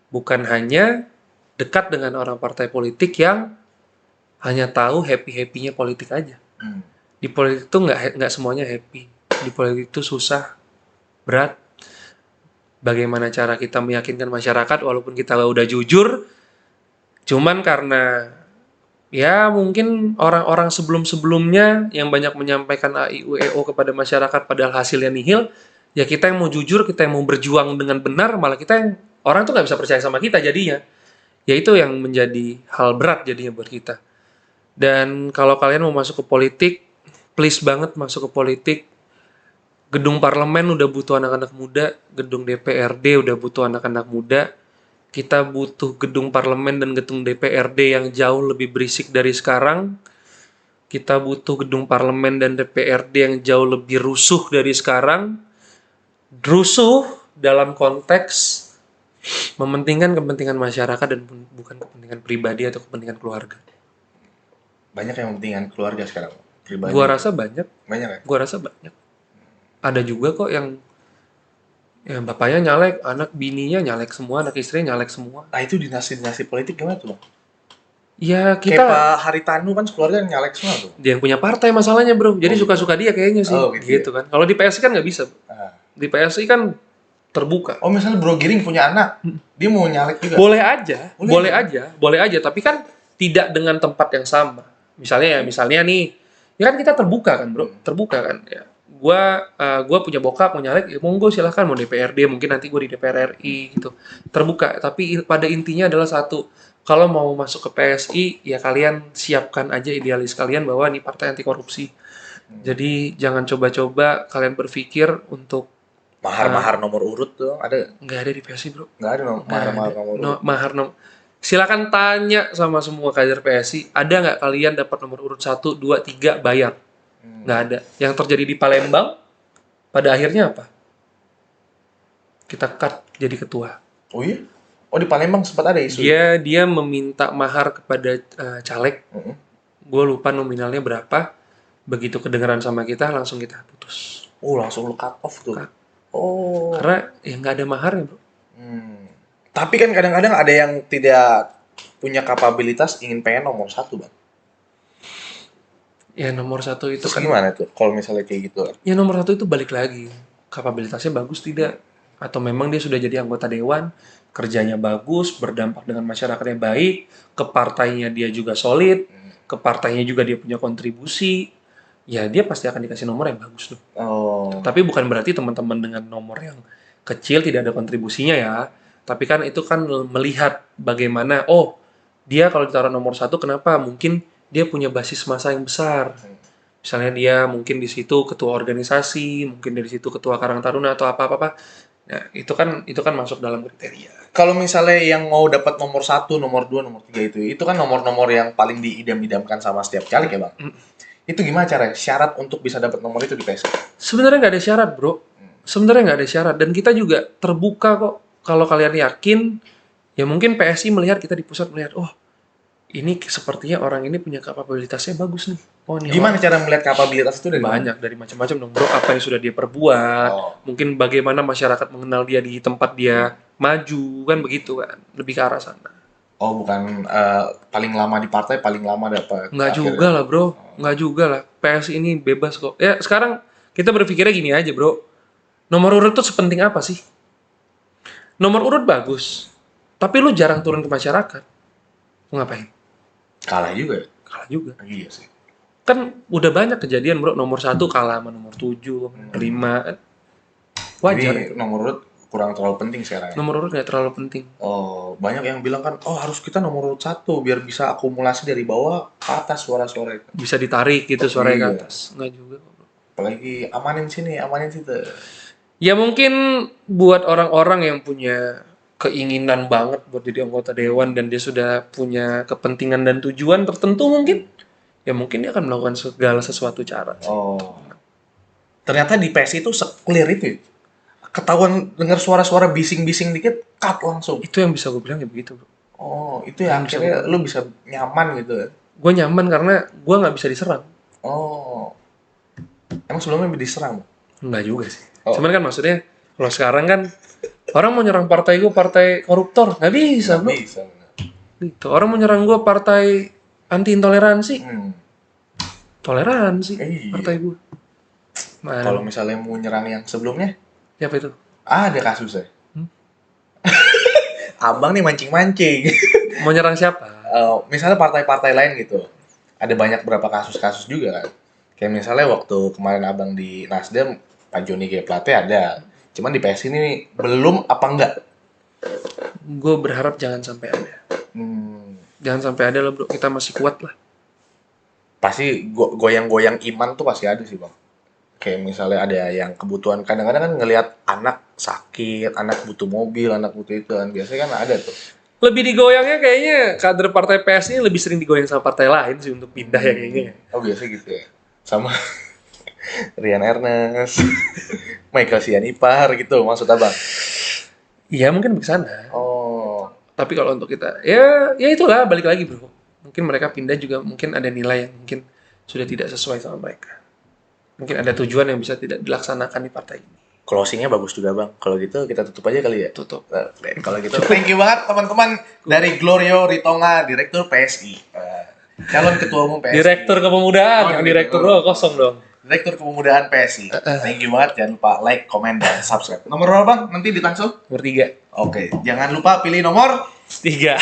Speaker 2: bukan hanya dekat dengan orang partai politik yang hanya tahu happy-happynya politik aja. Di politik itu nggak semuanya happy. Di politik itu susah, berat. Bagaimana cara kita meyakinkan masyarakat walaupun kita udah jujur, cuman karena ya mungkin orang-orang sebelum-sebelumnya yang banyak menyampaikan AIUEO kepada masyarakat padahal hasilnya nihil, ya kita yang mau jujur, kita yang mau berjuang dengan benar, malah kita yang orang tuh nggak bisa percaya sama kita jadinya. Ya itu yang menjadi hal berat jadinya buat kita. Dan kalau kalian mau masuk ke politik, please banget masuk ke politik. Gedung parlemen udah butuh anak-anak muda, gedung DPRD udah butuh anak-anak muda. Kita butuh gedung parlemen dan gedung DPRD yang jauh lebih berisik dari sekarang. Kita butuh gedung parlemen dan DPRD yang jauh lebih rusuh dari sekarang. Rusuh dalam konteks mementingkan kepentingan masyarakat dan bukan kepentingan pribadi atau kepentingan keluarga.
Speaker 1: Banyak yang mementingkan keluarga sekarang. Pribadi.
Speaker 2: Gua rasa banyak.
Speaker 1: Banyak ya?
Speaker 2: Gua rasa banyak. Ada juga kok yang bapaknya nyalek, anak bininya nyalek semua, anak istrinya nyalek semua.
Speaker 1: Nah itu dinasti-dinasti politik gimana tuh bang?
Speaker 2: Ya
Speaker 1: Kayak
Speaker 2: kita
Speaker 1: Pak Haritanu kan keluarga nyalek semua tuh.
Speaker 2: dia yang punya partai masalahnya bro, jadi suka-suka dia kayaknya sih, gitu kan. Kalau di PSI kan nggak bisa, di PSI kan terbuka.
Speaker 1: Oh misalnya Bro Giring punya anak, dia mau nyalek juga?
Speaker 2: Boleh aja, tapi kan tidak dengan tempat yang sama. Misalnya nih, ya kan kita terbuka kan bro, terbuka kan. Ya. Gua punya bokap mau nyalek, ya monggo silahkan mau DPRD, mungkin nanti gue di DPR RI gitu, terbuka. Tapi pada intinya adalah satu, kalau mau masuk ke PSI, ya kalian siapkan aja idealis kalian bahwa ini partai anti korupsi. Jadi jangan coba-coba kalian berpikir untuk
Speaker 1: mahar nomor urut tuh ada?
Speaker 2: Nggak ada di PSI bro.
Speaker 1: Nggak ada mahar nomor urut.
Speaker 2: Silakan tanya sama semua kader PSI, ada nggak kalian dapat nomor urut 1, 2, 3 bayar? Nggak ada. Yang terjadi di Palembang pada akhirnya apa? Kita cut jadi ketua.
Speaker 1: Oh iya? Oh di Palembang sempat ada isu?
Speaker 2: Dia meminta mahar kepada caleg. Gue lupa nominalnya berapa. Begitu kedengeran sama kita, langsung kita putus.
Speaker 1: Oh langsung lu cut off tuh?
Speaker 2: Oh. Karena ya nggak ada maharnya bro.
Speaker 1: Tapi kan kadang-kadang ada yang tidak punya kapabilitas pengen nomor 1 bang.
Speaker 2: Ya nomor 1 itu
Speaker 1: terus kan gimana tuh kalau misalnya kayak gitu?
Speaker 2: Ya nomor 1 itu balik lagi, kapabilitasnya bagus tidak, atau memang dia sudah jadi anggota dewan, kerjanya bagus, berdampak dengan masyarakatnya baik, ke partainya dia juga solid, ke partainya juga dia punya kontribusi, ya dia pasti akan dikasih nomor yang bagus tuh. Tapi bukan berarti teman-teman dengan nomor yang kecil tidak ada kontribusinya ya, tapi kan itu kan melihat bagaimana, dia kalau ditaruh nomor 1 kenapa? Mungkin dia punya basis massa yang besar. Misalnya dia mungkin di situ ketua organisasi, mungkin dari situ ketua Karang Taruna atau apa-apa. Nah, itu kan masuk dalam kriteria.
Speaker 1: Kalau misalnya yang mau dapat nomor 1, nomor 2, nomor 3 itu kan nomor-nomor yang paling diidam-idamkan sama setiap caleg ya, Bang. Itu gimana caranya? Syarat untuk bisa dapat nomor itu di PSI?
Speaker 2: Sebenarnya nggak ada syarat, Bro. Sebenarnya nggak ada syarat dan kita juga terbuka kok. Kalau kalian yakin, ya mungkin PSI melihat kita di pusat melihat, ini sepertinya orang ini punya kapabilitasnya bagus nih. Oh, ini
Speaker 1: Gimana cara melihat kapabilitas itu dari mana?
Speaker 2: banyak dari macam-macam dong bro, apa yang sudah dia perbuat, mungkin bagaimana masyarakat mengenal dia di tempat dia maju, kan begitu kan, lebih ke arah sana.
Speaker 1: Oh, bukan paling lama di partai, paling lama dapat.
Speaker 2: Nggak
Speaker 1: akhirnya.
Speaker 2: juga lah bro, nggak juga lah, PS ini bebas kok ya. Sekarang kita berpikirnya gini aja bro, nomor urut tuh sepenting apa sih? Nomor urut bagus, tapi lu jarang turun ke masyarakat, lu ngapain?
Speaker 1: Kalah juga.
Speaker 2: Kalah juga.
Speaker 1: Iya sih.
Speaker 2: Kan udah banyak kejadian bro, nomor 1 kalah sama nomor 7, 5 kan. Wajar
Speaker 1: Jadi
Speaker 2: itu.
Speaker 1: nomor urut kurang terlalu penting sekarang.
Speaker 2: Nomor urut nggak terlalu penting.
Speaker 1: Oh, banyak yang bilang kan, oh harus kita nomor urut 1 biar bisa akumulasi dari bawah ke atas suara-suara itu.
Speaker 2: Bisa ditarik gitu suaranya ke
Speaker 1: Iya.
Speaker 2: atas. Nggak juga bro.
Speaker 1: Apalagi amanin sini, amanin situ.
Speaker 2: Ya mungkin buat orang-orang yang punya keinginan banget buat jadi anggota dewan dan dia sudah punya kepentingan dan tujuan tertentu mungkin, ya mungkin dia akan melakukan segala sesuatu cara.
Speaker 1: Oh. Ternyata di PS itu se-clear itu. Ya? Ketahuan dengar suara-suara bising-bising dikit, cut langsung.
Speaker 2: Itu yang bisa gue bilang ya begitu bro.
Speaker 1: Oh, itu ya akhirnya lu bisa nyaman gitu.
Speaker 2: Gue nyaman karena gue nggak bisa diserang.
Speaker 1: Oh. Emang sebelumnya diserang?
Speaker 2: Nggak juga sih.
Speaker 1: Oh.
Speaker 2: Cuman kan maksudnya kalau sekarang kan orang mau nyerang partai gue partai koruptor, nggak bisa bro.
Speaker 1: Bisa.
Speaker 2: Gitu. Orang mau nyerang gue partai anti intoleransi, toleransi
Speaker 1: Iya.
Speaker 2: partai gue. Mana?
Speaker 1: Kalau misalnya mau nyerang yang sebelumnya,
Speaker 2: Siapa itu?
Speaker 1: ada kasusnya. Abang nih mancing-mancing.
Speaker 2: Mau nyerang siapa?
Speaker 1: Misalnya partai-partai lain gitu. Ada banyak berapa kasus-kasus juga kan. Kayak misalnya waktu kemarin abang di Nasdem, Pak Joni G. Plate ada. Cuman di PS ini belum apa enggak?
Speaker 2: Gue berharap jangan sampai ada. Jangan sampai ada lah bro, kita masih kuat lah.
Speaker 1: Pasti goyang-goyang iman tuh pasti ada sih bang. Kayak misalnya ada yang kebutuhan, kadang-kadang kan ngelihat anak sakit, anak butuh mobil, anak butuh itu kan. Biasanya kan ada tuh.
Speaker 2: Lebih digoyangnya kayaknya kader partai PS ini lebih sering digoyang sama partai lain sih untuk pindah ya kayaknya.
Speaker 1: Oh biasa gitu ya. Sama Rian Ernest, Michael Sianipar gitu maksud abang.
Speaker 2: Iya mungkin ke sana.
Speaker 1: Oh.
Speaker 2: Tapi kalau untuk kita, ya itulah balik lagi bro. Mungkin mereka pindah juga mungkin ada nilai yang mungkin sudah tidak sesuai sama mereka. Mungkin ada tujuan yang bisa tidak dilaksanakan di partai ini.
Speaker 1: Closingnya bagus juga bang. Kalau gitu kita tutup aja kali ya.
Speaker 2: Tutup.
Speaker 1: Kalau gitu, thank you banget teman-teman dari Glorio Ritonga, Direktur PSI, calon Ketua Umum PSI.
Speaker 2: Direktur kepemudaan, yang direktur kosong dong.
Speaker 1: Direktur Kepemudaan PSI. Thank you banget. Jangan lupa like, komen, dan subscribe. Nomor berapa bang? Nanti ditangsel?
Speaker 2: Nomor 3.
Speaker 1: Oke. Jangan lupa pilih nomor
Speaker 2: 3.